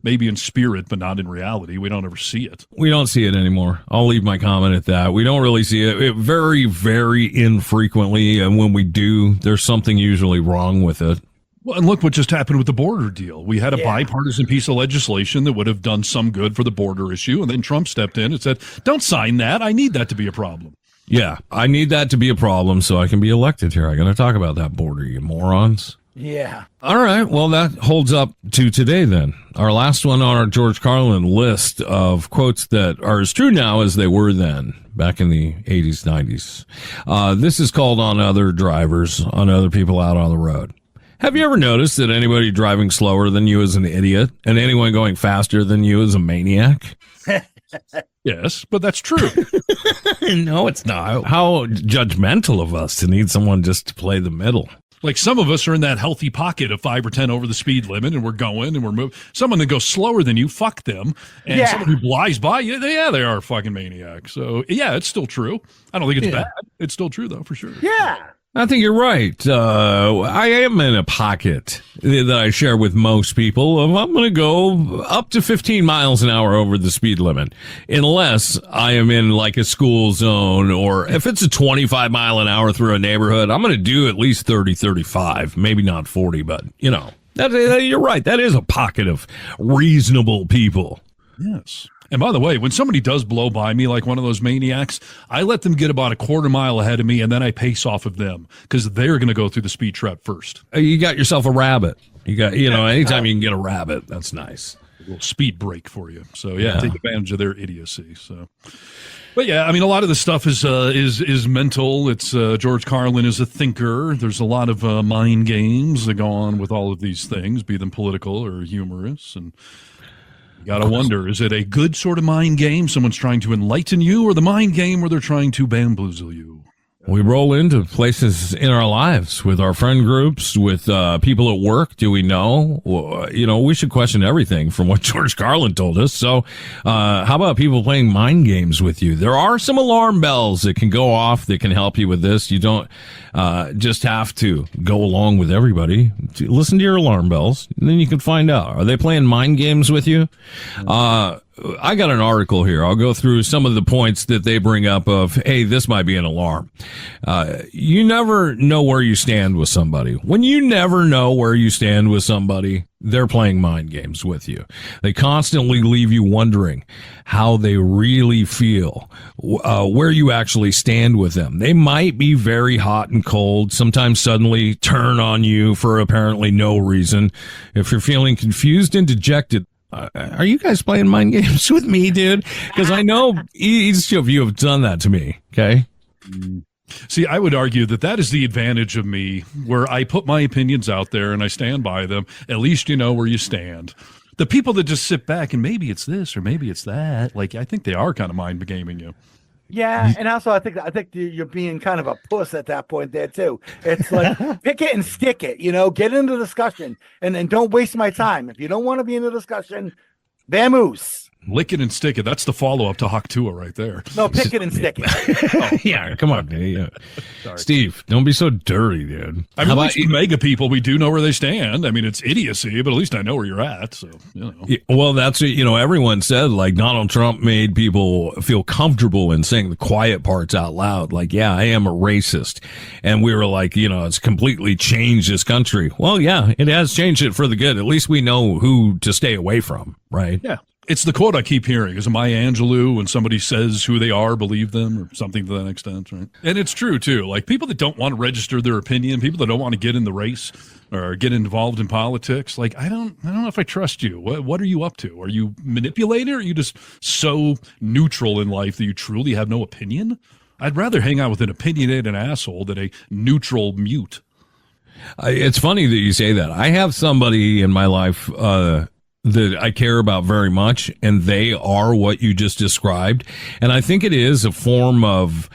[SPEAKER 4] Maybe in spirit, but not in reality. We don't ever see it.
[SPEAKER 3] We don't see it anymore. I'll leave my comment at that. We don't really see it very, very infrequently. And when we do, there's something usually wrong with it.
[SPEAKER 4] Well, and look what just happened with the border deal. We had a bipartisan piece of legislation that would have done some good for the border issue. And then Trump stepped in and said, don't sign that. I need that to be a problem.
[SPEAKER 3] Yeah, I need that to be a problem so I can be elected here. I got to talk about that border, you morons.
[SPEAKER 5] Yeah.
[SPEAKER 3] All right. Well, that holds up to today then. Our last one on our George Carlin list of quotes that are as true now as they were then, back in the 80s, 90s. This is called on other drivers, on other people out on the road. Have you ever noticed that anybody driving slower than you is an idiot and anyone going faster than you is a maniac?
[SPEAKER 4] Yes, but that's true.
[SPEAKER 3] No, it's not. How judgmental of us to need someone just to play the middle.
[SPEAKER 4] Like some of us are in that healthy pocket of 5 or 10 over the speed limit, and we're going and we're moving. Someone that goes slower than you, fuck them. And someone who flies by you, they are a fucking maniac. So, yeah, it's still true. I don't think it's bad. It's still true, though, for sure.
[SPEAKER 5] Yeah.
[SPEAKER 3] I think you're right. I am in a pocket that I share with most people of I'm going to go up to 15 miles an hour over the speed limit, unless I am in like a school zone, or if it's a 25 mile an hour through a neighborhood, I'm going to do at least 30, 35, maybe not 40, but you know, you're right. That is a pocket of reasonable people.
[SPEAKER 4] Yes. And by the way, when somebody does blow by me like one of those maniacs, I let them get about a quarter mile ahead of me, and then I pace off of them because they're going to go through the speed trap first.
[SPEAKER 3] You got yourself a rabbit. Anytime you can get a rabbit, that's nice.
[SPEAKER 4] A little speed break for you. So yeah, take advantage of their idiocy. So, but yeah, I mean, a lot of this stuff is mental. It's George Carlin is a thinker. There's a lot of mind games that go on with all of these things, be them political or humorous, and got to wonder, is it a good sort of mind game? Someone's trying to enlighten you, or the mind game where they're trying to bamboozle you?
[SPEAKER 3] We roll into places in our lives with our friend groups, with people at work. Do we know? We should question everything from what George Carlin told us. So how about people playing mind games with you? There are some alarm bells that can go off that can help you with this. You don't just have to go along with everybody. Listen to your alarm bells, and then you can find out. Are they playing mind games with you? I got an article here. I'll go through some of the points that they bring up of, hey, this might be an alarm. You never know where you stand with somebody. When you never know where you stand with somebody, they're playing mind games with you. They constantly leave you wondering how they really feel, where you actually stand with them. They might be very hot and cold, sometimes suddenly turn on you for apparently no reason. If you're feeling confused and dejected, are you guys playing mind games with me, dude? Because I know each of you have done that to me, okay?
[SPEAKER 4] See, I would argue that is the advantage of me, where I put my opinions out there and I stand by them. At least you know where you stand. The people that just sit back and maybe it's this or maybe it's that, like, I think they are kind of mind gaming you.
[SPEAKER 5] Yeah, and also I think you're being kind of a puss at that point there too. It's like pick it and stick it, get into the discussion and don't waste my time. If you don't want to be in the discussion, vamoose.
[SPEAKER 4] Lick it and stick it. That's the follow-up to Haktua right there.
[SPEAKER 5] No, pick it and stick it.
[SPEAKER 3] Yeah, come on, dude. Steve, don't be so dirty, dude.
[SPEAKER 4] I mean, at least with mega people, we do know where they stand. I mean, it's idiocy, but at least I know where you're at. So,
[SPEAKER 3] Well, that's it. Everyone said, like, Donald Trump made people feel comfortable in saying the quiet parts out loud. Like, yeah, I am a racist. And we were like, it's completely changed this country. Well, yeah, it has changed it for the good. At least we know who to stay away from, right?
[SPEAKER 4] Yeah. It's the quote I keep hearing is Maya Angelou, when somebody says who they are, believe them, or something to that extent, right? And it's true, too. Like, people that don't want to register their opinion, people that don't want to get in the race or get involved in politics, like, I don't know if I trust you. What are you up to? Are you manipulating, or are you just so neutral in life that you truly have no opinion? I'd rather hang out with an opinionated asshole than a neutral mute.
[SPEAKER 3] It's funny that you say that. I have somebody in my life that I care about very much, and they are what you just described. And I think it is a form of,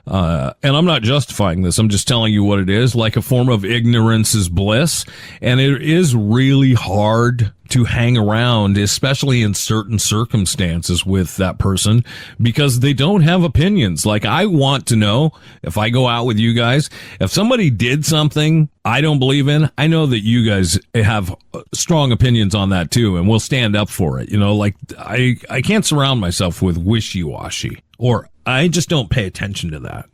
[SPEAKER 3] and I'm not justifying this, I'm just telling you what it is, like a form of ignorance is bliss. And it is really hard to hang around, especially in certain circumstances with that person, because they don't have opinions. Like, I want to know, if I go out with you guys, if somebody did something I don't believe in, I know that you guys have strong opinions on that too, and we'll stand up for it. Like, I can't surround myself with wishy-washy, or I just don't pay attention to that,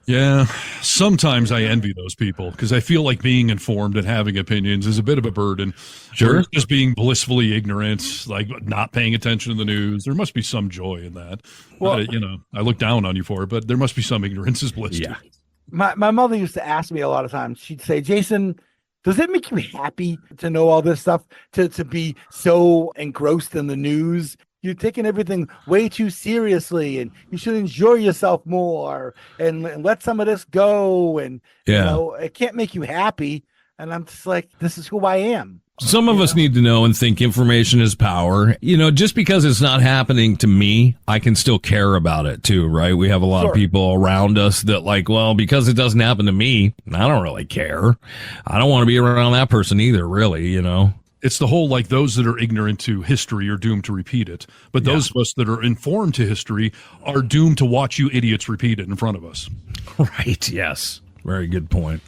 [SPEAKER 4] Yeah, sometimes I envy those people because I feel like being informed and having opinions is a bit of a burden.
[SPEAKER 3] Sure.
[SPEAKER 4] Just being blissfully ignorant, like not paying attention to the news. There must be some joy in that. Well, I look down on you for it, but there must be some ignorance is bliss.
[SPEAKER 3] Yeah.
[SPEAKER 5] My mother used to ask me a lot of times, she'd say, Jason, does it make you happy to know all this stuff, to be so engrossed in the news? You're taking everything way too seriously, and you should enjoy yourself more and let some of this go. And, it can't make you happy. And I'm just like, this is who I am.
[SPEAKER 3] Some of us need to know and think information is power. Just because it's not happening to me, I can still care about it too, right? We have a lot of people around us that because it doesn't happen to me, I don't really care. I don't want to be around that person either, really,
[SPEAKER 4] It's the whole, those that are ignorant to history are doomed to repeat it. But those of us that are informed to history are doomed to watch you idiots repeat it in front of us.
[SPEAKER 3] Right, yes. Very good point.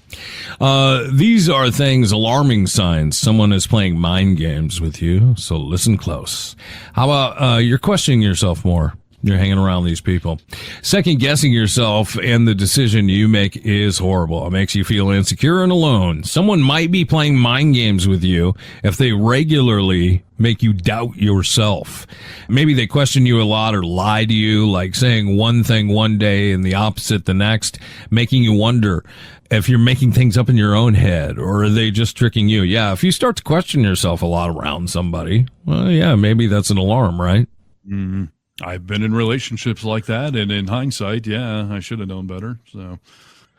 [SPEAKER 3] These are alarming signs. Someone is playing mind games with you, so listen close. How about you're questioning yourself more? You're hanging around these people. Second guessing yourself and the decision you make is horrible. It makes you feel insecure and alone. Someone might be playing mind games with you if they regularly make you doubt yourself. Maybe they question you a lot or lie to you, like saying one thing one day and the opposite the next, making you wonder if you're making things up in your own head, or are they just tricking you? Yeah, if you start to question yourself a lot around somebody, well, yeah, maybe that's an alarm, right?
[SPEAKER 4] Mm-hmm. I've been in relationships like that, and in hindsight, yeah, I should have known better. So, and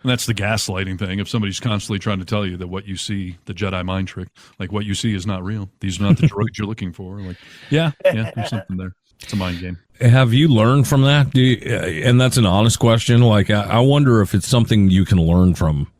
[SPEAKER 4] that's the gaslighting thing. If somebody's constantly trying to tell you that what you see, the Jedi mind trick, what you see is not real. These are not the droids you're looking for. Yeah, there's something there. It's a mind game.
[SPEAKER 3] Have you learned from that? And that's an honest question. I wonder if it's something you can learn from.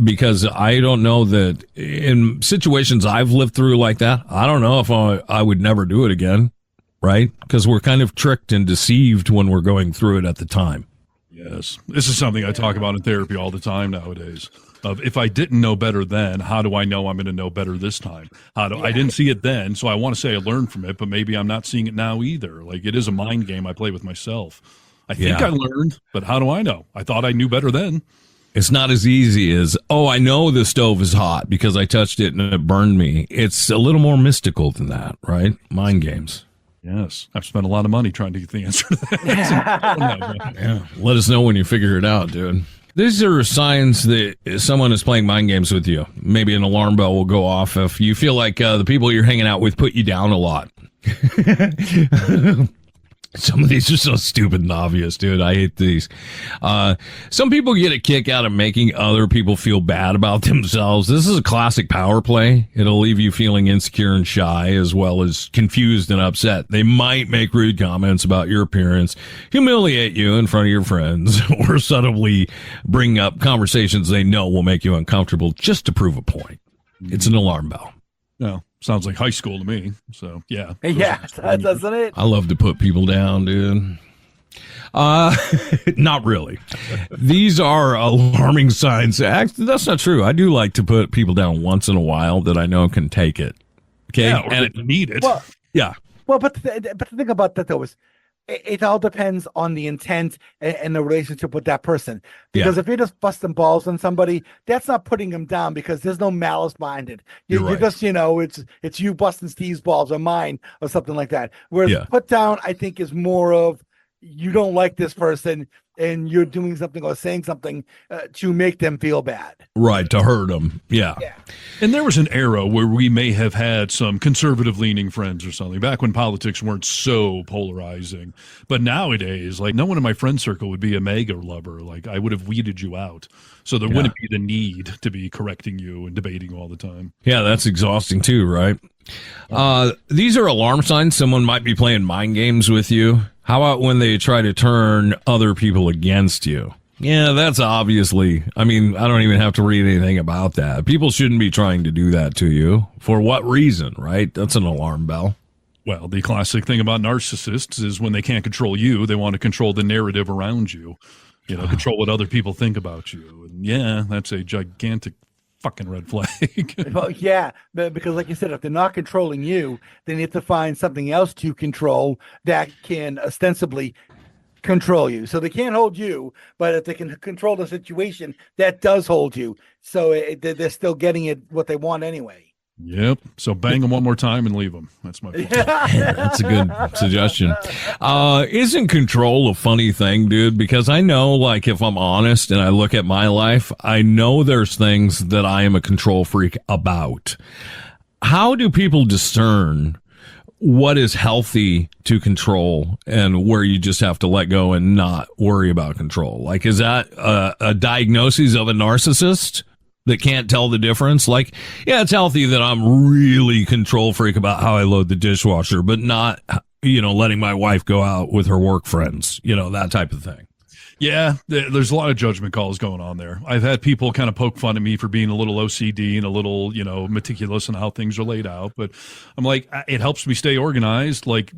[SPEAKER 3] Because I don't know that in situations I've lived through like that, I don't know if I would never do it again. Right? Because we're kind of tricked and deceived when we're going through it at the time.
[SPEAKER 4] Yes. This is something I talk about in therapy all the time nowadays. If I didn't know better then, how do I know I'm going to know better this time? I didn't see it then, so I want to say I learned from it, but maybe I'm not seeing it now either. It is a mind game I play with myself. I think I learned, but how do I know? I thought I knew better then.
[SPEAKER 3] It's not as easy as, I know the stove is hot because I touched it and it burned me. It's a little more mystical than that, right? Mind games.
[SPEAKER 4] Yes, I've spent a lot of money trying to get the answer to that.
[SPEAKER 3] Yeah. Let us know when you figure it out, dude. These are signs that someone is playing mind games with you. Maybe an alarm bell will go off if you feel like the people you're hanging out with put you down a lot. Some of these are so stupid and obvious, dude. I hate these. Some people get a kick out of making other people feel bad about themselves. This is a classic power play. It'll leave you feeling insecure and shy, as well as confused and upset. They might make rude comments about your appearance, humiliate you in front of your friends, or subtly bring up conversations they know will make you uncomfortable just to prove a point. It's an alarm bell.
[SPEAKER 4] No. Sounds like high school to me. So, yeah.
[SPEAKER 5] Yeah, doesn't it?
[SPEAKER 3] I love to put people down, dude. Not really. These are alarming signs. Actually, that's not true. I do like to put people down once in a while that I know can take it. Okay?
[SPEAKER 4] Yeah, or and need it.
[SPEAKER 5] Well,
[SPEAKER 3] yeah.
[SPEAKER 5] Well, but the thing about that, though, is it all depends on the intent and the relationship with that person. Because if you're just busting balls on somebody, that's not putting them down because there's no malice behind it. You're just, it's you busting Steve's balls or mine or something like that. Whereas put down, I think, is more of you don't like this person and you're doing something or saying something to make them feel bad.
[SPEAKER 3] Right, to hurt them. Yeah.
[SPEAKER 4] And there was an era where we may have had some conservative-leaning friends or something, back when politics weren't so polarizing. But nowadays, no one in my friend circle would be a MAGA lover. I would have weeded you out. So there wouldn't be the need to be correcting you and debating all the time.
[SPEAKER 3] Yeah, that's exhausting too, right? These are alarm signs. Someone might be playing mind games with you. How about when they try to turn other people against you? Yeah, that's obviously, I don't even have to read anything about that. People shouldn't be trying to do that to you. For what reason, right? That's an alarm bell.
[SPEAKER 4] Well, the classic thing about narcissists is when they can't control you, they want to control the narrative around you. Control what other people think about you. And yeah, that's a gigantic fucking red flag.
[SPEAKER 5] Well, yeah, because like you said, if they're not controlling you, then you have to find something else to control that can ostensibly control you. So they can't hold you, but if they can control the situation, that does hold you. So they're still getting it what they want anyway.
[SPEAKER 4] Yep. So bang them one more time and leave them. That's my point.
[SPEAKER 3] That's a good suggestion. Isn't control a funny thing, dude? Because I know, if I'm honest and I look at my life, I know there's things that I am a control freak about. How do people discern what is healthy to control and where you just have to let go and not worry about control? Is that a diagnosis of a narcissist? that can't tell the difference. Like, yeah, it's healthy that I'm really control freak about how I load the dishwasher, but not, letting my wife go out with her work friends, that type of thing.
[SPEAKER 4] Yeah, there's a lot of judgment calls going on there. I've had people kind of poke fun at me for being a little OCD and a little, meticulous in how things are laid out. But I'm like, it helps me stay organized. Like,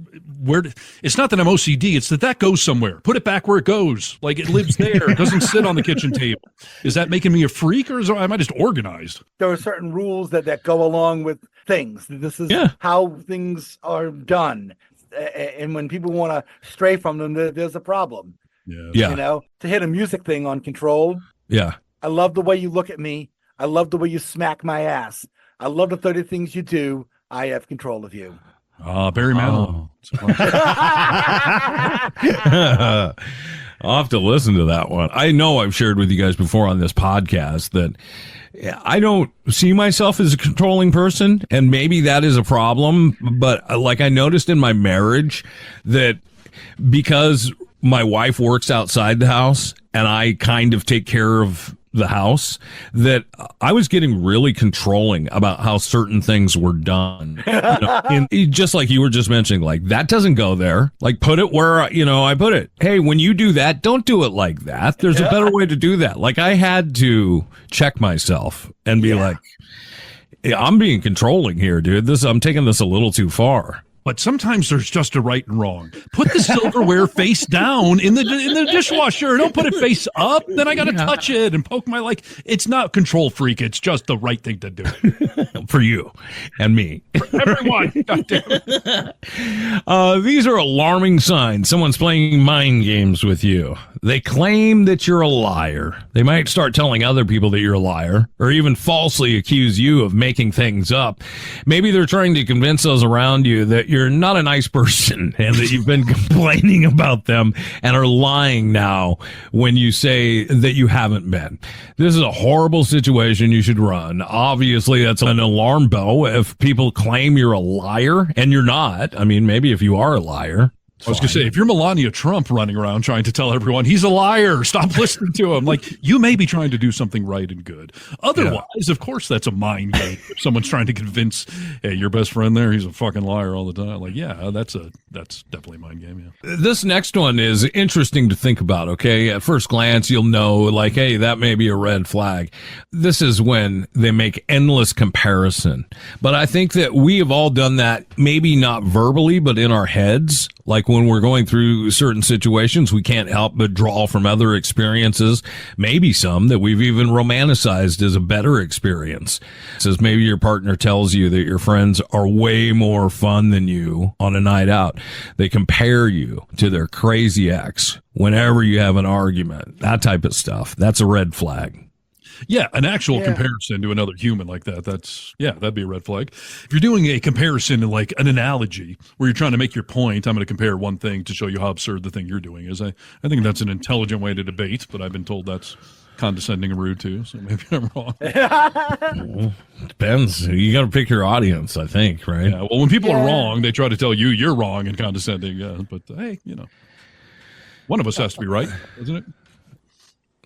[SPEAKER 4] it's not that I'm OCD. It's that goes somewhere. Put it back where it goes. Like, it lives there. It doesn't sit on the kitchen table. Is that making me a freak, or am I just organized?
[SPEAKER 5] There are certain rules that go along with things. This is how things are done. And when people want to stray from them, there's a problem.
[SPEAKER 3] Yeah.
[SPEAKER 5] To hit a music thing on control.
[SPEAKER 3] Yeah.
[SPEAKER 5] I love the way you look at me. I love the way you smack my ass. I love the 30 things you do. I have control of you.
[SPEAKER 4] Barry Manilow.
[SPEAKER 3] I'll have to listen to that one. I know I've shared with you guys before on this podcast that I don't see myself as a controlling person, and maybe that is a problem. But like I noticed in my marriage that because my wife works outside the house and I kind of take care of the house, that I was getting really controlling about how certain things were done. Just like you were just mentioning, like, that doesn't go there. Like, put it where, I put it. Hey, when you do that, don't do it like that. There's a better way to do that. Like, I had to check myself and be like, I'm being controlling here, dude. I'm taking this a little too far.
[SPEAKER 4] But sometimes there's just a right and wrong. Put the silverware face down in the dishwasher. Don't put it face up. Then I got to touch it and poke my, it's not control freak. It's just the right thing to do.
[SPEAKER 3] For you and me.
[SPEAKER 4] For everyone. God damn it.
[SPEAKER 3] These are alarming signs. Someone's playing mind games with you. They claim that you're a liar. They might start telling other people that you're a liar, or even falsely accuse you of making things up. Maybe they're trying to convince those around you that you're not a nice person and that you've been complaining about them and are lying now when you say that you haven't been. This is a horrible situation you should run. Obviously, that's an alarm bell if people claim you're a liar and you're not. I mean, maybe if you are a liar.
[SPEAKER 4] I was going to say, if you're Melania Trump running around trying to tell everyone he's a liar, stop listening to him. Like, you may be trying to do something right and good. Otherwise, of course, that's a mind game. If someone's trying to convince, hey, your best friend there, he's a fucking liar all the time. Like, yeah, that's definitely a mind game. Yeah.
[SPEAKER 3] This next one is interesting to think about. Okay, at first glance, you'll know, like, hey, that may be a red flag. This is when they make endless comparison. But I think that we have all done that, maybe not verbally, but in our heads. Like when we're going through certain situations, we can't help but draw from other experiences, maybe some that we've even romanticized as a better experience. Says maybe your partner tells you that your friends are way more fun than you on a night out. They compare you to their crazy ex whenever you have an argument, that type of stuff. That's a red flag.
[SPEAKER 4] Yeah, an actual comparison to another human like that. That'd be a red flag. If you're doing a comparison, like an analogy, where you're trying to make your point, I'm going to compare one thing to show you how absurd the thing you're doing is. I think that's an intelligent way to debate, but I've been told that's condescending and rude too, so maybe I'm wrong.
[SPEAKER 3] Depends. You got to pick your audience, I think, right?
[SPEAKER 4] Yeah, well, when people are wrong, they try to tell you you're wrong and condescending, but hey, one of us has to be right, isn't it?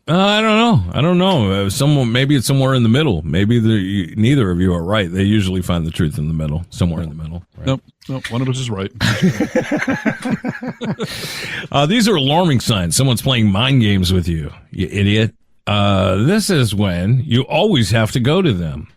[SPEAKER 3] I don't know. Maybe it's somewhere in the middle. Maybe neither of you are right. They usually find the truth in the middle, somewhere in the middle. Right?
[SPEAKER 4] Nope. One of us is right.
[SPEAKER 3] These are alarming signs. Someone's playing mind games with you, you idiot. This is when you always have to go to them.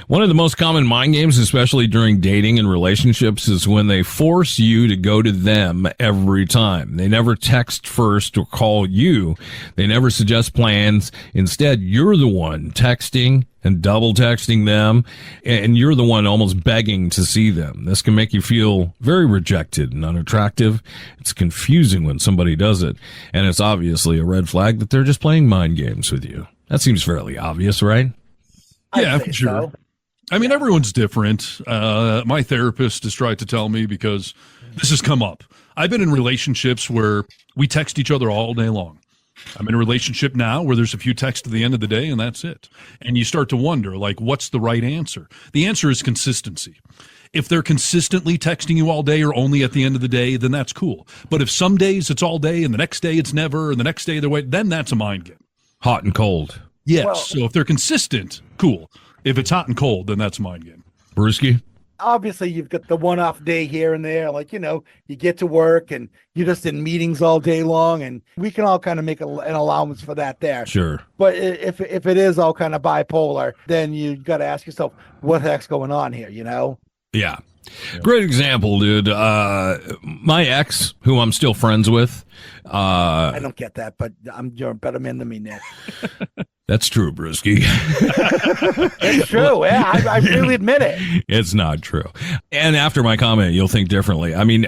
[SPEAKER 3] One of the most common mind games, especially during dating and relationships, is when they force you to go to them every time. They never text first or call you. They never suggest plans. Instead, you're the one texting and double texting them, and you're the one almost begging to see them. This can make you feel very rejected and unattractive. It's confusing when somebody does it, and it's obviously a red flag that they're just playing mind games with you. That seems fairly obvious, right?
[SPEAKER 4] Yeah, for sure. So. I mean, everyone's different. My therapist has tried to tell me, because this has come up. I've been in relationships where we text each other all day long. I'm in a relationship now where there's a few texts at the end of the day and that's it. And you start to wonder, like, what's the right answer? The answer is consistency. If they're consistently texting you all day or only at the end of the day, then that's cool. But if some days it's all day and the next day it's never, and the next day they're waiting, then that's a mind game.
[SPEAKER 3] Hot and cold.
[SPEAKER 4] Yes.
[SPEAKER 5] Well-
[SPEAKER 4] So if they're consistent, cool. If it's hot and cold, then that's a mind game.
[SPEAKER 3] Brewski?
[SPEAKER 5] Obviously, you've got the one-off day here and there. Like, you get to work and you're just in meetings all day long, and we can all kind of make an allowance for that there.
[SPEAKER 3] Sure.
[SPEAKER 5] But if it is all kind of bipolar, then you got to ask yourself, what the heck's going on here,
[SPEAKER 3] Yeah. Great example, dude. My ex, who I'm still friends with.
[SPEAKER 5] I don't get that, but you're a better man than me, Nick.
[SPEAKER 3] That's true, Brewski.
[SPEAKER 5] It's true. Yeah, I really admit it.
[SPEAKER 3] It's not true. And after my comment, you'll think differently. I mean,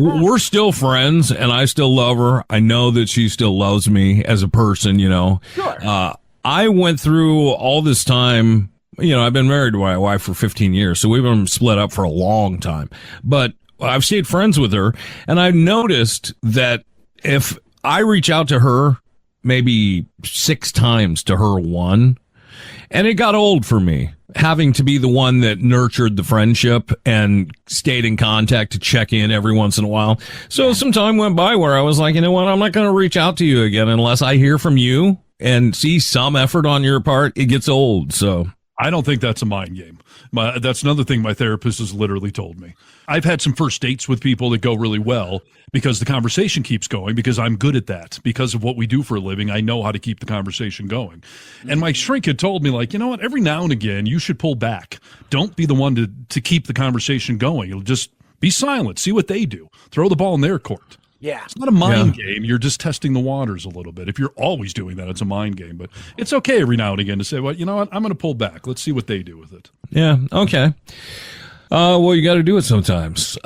[SPEAKER 3] we're still friends, and I still love her. I know that she still loves me as a person,
[SPEAKER 5] Sure.
[SPEAKER 3] I went through all this time. I've been married to my wife for 15 years, so we've been split up for a long time. But I've stayed friends with her, and I've noticed that if I reach out to her maybe 6 times to her 1, and it got old for me having to be the one that nurtured the friendship and stayed in contact to check in every once in a while. So some time went by where I was like, you know what, I'm not going to reach out to you again unless I hear from you and see some effort on your part. It gets old. So
[SPEAKER 4] I don't think that's a mind game. That's another thing my therapist has literally told me. I've had some first dates with people that go really well because the conversation keeps going, because I'm good at that. Because of what we do for a living, I know how to keep the conversation going. And my shrink had told me, like, you know what, every now and again, you should pull back. Don't be the one to keep the conversation going. It'll just be silent. See what they do. Throw the ball in their court.
[SPEAKER 5] Yeah.
[SPEAKER 4] It's not a mind game. You're just testing the waters a little bit. If you're always doing that, it's a mind game. But it's okay every now and again to say, well, you know what? I'm going to pull back. Let's see what they do with it.
[SPEAKER 3] yeah, okay. Well, you got to do it sometimes.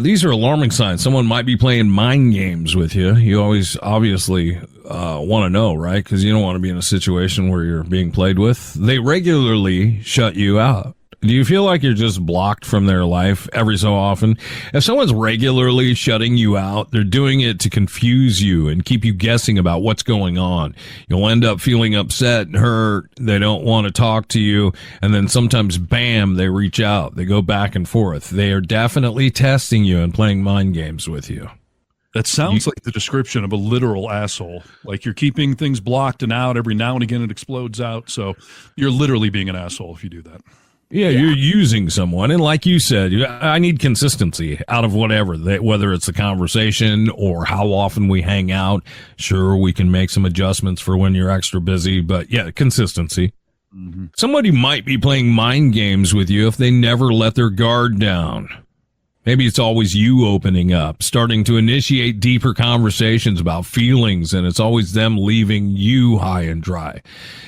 [SPEAKER 3] These are alarming signs. Someone might be playing mind games with you. You always obviously want to know, right? Because you don't want to be in a situation where you're being played with. They regularly shut you out. Do you feel like you're just blocked from their life every so often? If someone's regularly shutting you out, they're doing it to confuse you and keep you guessing about what's going on. You'll end up feeling upset and hurt. They don't want to talk to you. And then sometimes, bam, they reach out. They go back and forth. They are definitely testing you and playing mind games with you.
[SPEAKER 4] That sounds like the description of a literal asshole. Like you're keeping things blocked and out. Every now and again it explodes out. So you're literally being an asshole if you do that.
[SPEAKER 3] Yeah, you're using someone. And like you said, I need consistency out of whatever, whether it's the conversation or how often we hang out. Sure, we can make some adjustments for when you're extra busy, but yeah, consistency. Mm-hmm. Somebody might be playing mind games with you if they never let their guard down. Maybe it's always you opening up, starting to initiate deeper conversations about feelings, and it's always them leaving you high and dry.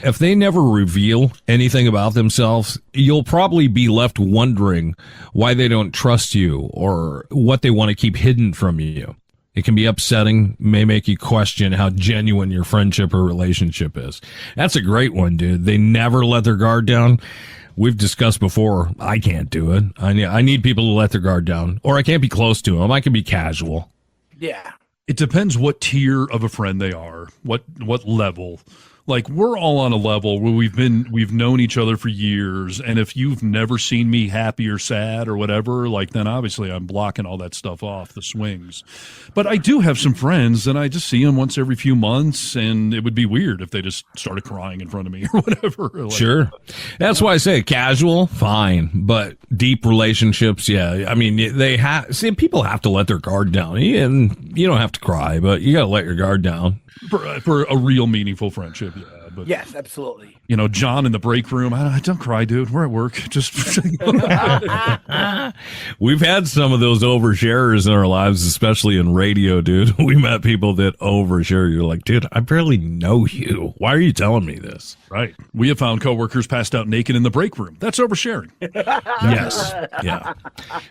[SPEAKER 3] If they never reveal anything about themselves, you'll probably be left wondering why they don't trust you or what they want to keep hidden from you. It can be upsetting, may make you question how genuine your friendship or relationship is. That's a great one, dude. They never let their guard down. We've discussed before, I can't do it. I need people to let their guard down, or I can't be close to them. I can be casual.
[SPEAKER 5] Yeah.
[SPEAKER 4] It depends what tier of a friend they are, what level. Like we're all on a level where we've known each other for years, and if you've never seen me happy or sad or whatever, like then obviously I'm blocking all that stuff off, the swings. But I do have some friends and I just see them once every few months, and it would be weird if they just started crying in front of me or whatever. Like,
[SPEAKER 3] sure. That's why I say casual, fine, but deep relationships, yeah. I mean, people have to let their guard down, and you don't have to cry, but you got to let your guard down.
[SPEAKER 4] For a real meaningful friendship, yeah. But,
[SPEAKER 5] yes, absolutely.
[SPEAKER 4] John in the break room, I don't cry, dude. We're at work. Just
[SPEAKER 3] We've had some of those oversharers in our lives, especially in radio, dude. We met people that overshare. You're like, dude, I barely know you. Why are you telling me this?
[SPEAKER 4] Right. We have found coworkers passed out naked in the break room. That's oversharing.
[SPEAKER 3] Yes. Yeah.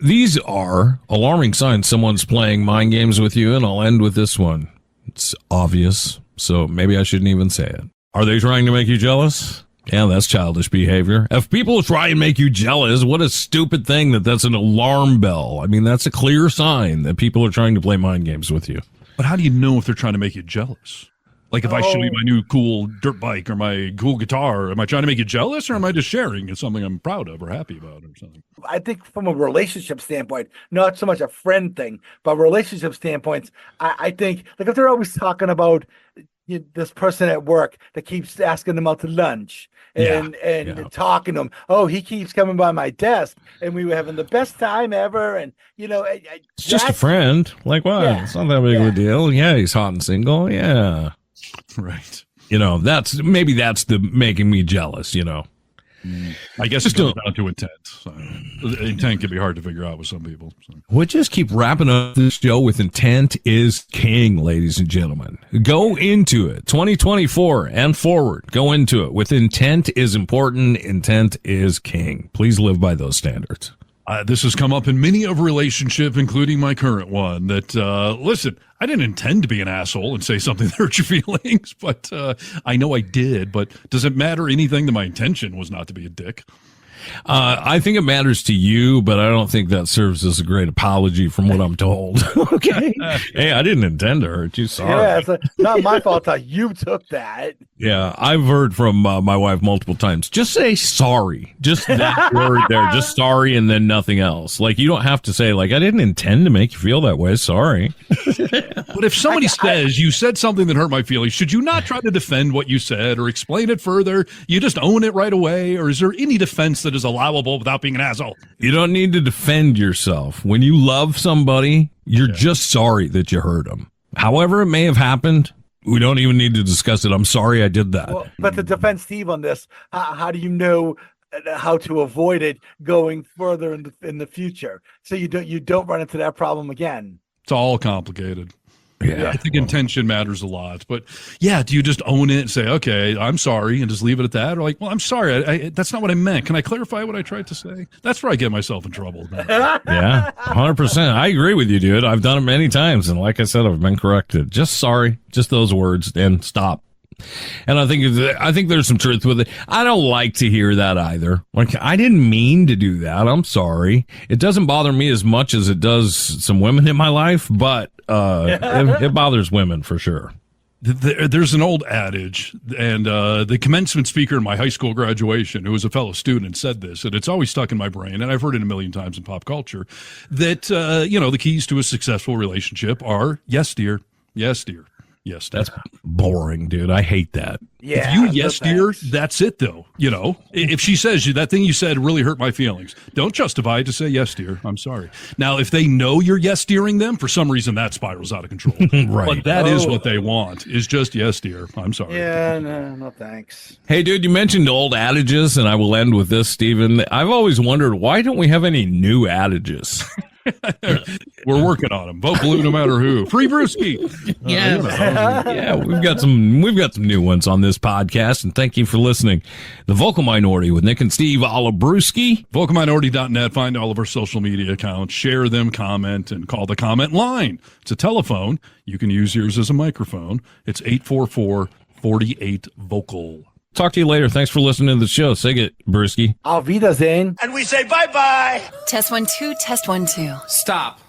[SPEAKER 3] These are alarming signs someone's playing mind games with you, and I'll end with this one. It's obvious, so maybe I shouldn't even say it. Are they trying to make you jealous? Yeah, that's childish behavior. If people try and make you jealous, what a stupid thing that's an alarm bell. I mean, that's a clear sign that people are trying to play mind games with you.
[SPEAKER 4] But how do you know if they're trying to make you jealous? Like if I show you my new cool dirt bike or my cool guitar, am I trying to make you jealous, or am I just sharing it's something I'm proud of or happy about or something?
[SPEAKER 5] I think from a relationship standpoint, not so much a friend thing, but relationship standpoints, I think like if they're always talking about this person at work that keeps asking them out to lunch and talking to him. Oh, he keeps coming by my desk, and we were having the best time ever. And
[SPEAKER 3] it's just a friend. Like what?
[SPEAKER 5] Yeah.
[SPEAKER 3] It's not that big of a deal. Yeah, he's hot and single. Yeah,
[SPEAKER 4] Right.
[SPEAKER 3] That's the making me jealous.
[SPEAKER 4] I guess it comes down to intent. So, intent can be hard to figure out with some people. So.
[SPEAKER 3] We'll just keep wrapping up this show with intent is king, ladies and gentlemen. Go into it. 2024 and forward. Go into it with intent is important. Intent is king. Please live by those standards.
[SPEAKER 4] This has come up in many of relationship, including my current one, that, listen, I didn't intend to be an asshole and say something that hurt your feelings, but I know I did. But does it matter anything that my intention was not to be a dick?
[SPEAKER 3] I think it matters to you, but I don't think that serves as a great apology from what I'm told. Okay. Hey, I didn't intend to hurt you. Sorry.
[SPEAKER 5] Yeah, it's not my fault that you took that.
[SPEAKER 3] Yeah, I've heard from my wife multiple times. Just say sorry. Just that word there. Just sorry and then nothing else. Like, you don't have to say, like, I didn't intend to make you feel that way. Sorry.
[SPEAKER 4] But if somebody says you said something that hurt my feelings, should you not try to defend what you said or explain it further? You just own it right away? Or is there any defense that is allowable without being an asshole?
[SPEAKER 3] You don't need to defend yourself. When you love somebody, you're just sorry that you hurt them. However it may have happened, we don't even need to discuss it. I'm sorry I did that.
[SPEAKER 5] Well, but to defend Steve on this, how do you know how to avoid it going further in the future, so you don't run into that problem again?
[SPEAKER 4] It's all complicated.
[SPEAKER 3] Yeah,
[SPEAKER 4] I think intention matters a lot. But yeah, do you just own it and say, okay, I'm sorry, and just leave it at that? Or like, well, I'm sorry, that's not what I meant. Can I clarify what I tried to say? That's where I get myself in trouble.
[SPEAKER 3] Yeah, 100%. I agree with you, dude. I've done it many times. And like I said, I've been corrected. Just sorry, just those words, and stop. And I think there's some truth with it. I don't like to hear that either. Like, I didn't mean to do that. I'm sorry. It doesn't bother me as much as it does some women in my life, but it bothers women for sure.
[SPEAKER 4] There's an old adage, and the commencement speaker in my high school graduation, who was a fellow student, said this, and it's always stuck in my brain, and I've heard it a million times in pop culture, that, the keys to a successful relationship are, yes, dear, yes, dear. Yes,
[SPEAKER 3] that's boring, dude. I hate that.
[SPEAKER 4] Yeah, if you yes, dear, that's it, though. If she says that thing you said really hurt my feelings, don't justify it to say yes, dear. I'm sorry. Now, if they know you're yes, dearing them, for some reason that spirals out of control.
[SPEAKER 3] Right.
[SPEAKER 4] But that is what they want, is just yes, dear. I'm sorry.
[SPEAKER 5] Yeah, no thanks.
[SPEAKER 3] Hey, dude, you mentioned old adages, and I will end with this, Stephen. I've always wondered, why don't we have any new adages?
[SPEAKER 4] We're working on them. Vote blue no matter who. Free Brewski.
[SPEAKER 3] Yeah, we've got some new ones on this podcast, and thank you for listening. The Vocal Minority with Nick and Steve Brewski.
[SPEAKER 4] VocalMinority.net. Find all of our social media accounts. Share them, comment, and call the comment line. It's a telephone. You can use yours as a microphone. It's 844-48-VOCAL.
[SPEAKER 3] Talk to you later. Thanks for listening to the show. Say it, Brewski.
[SPEAKER 5] Auf Wiedersehen.
[SPEAKER 7] And we say bye-bye.
[SPEAKER 1] Test 1 2, test 1 2.
[SPEAKER 7] Stop.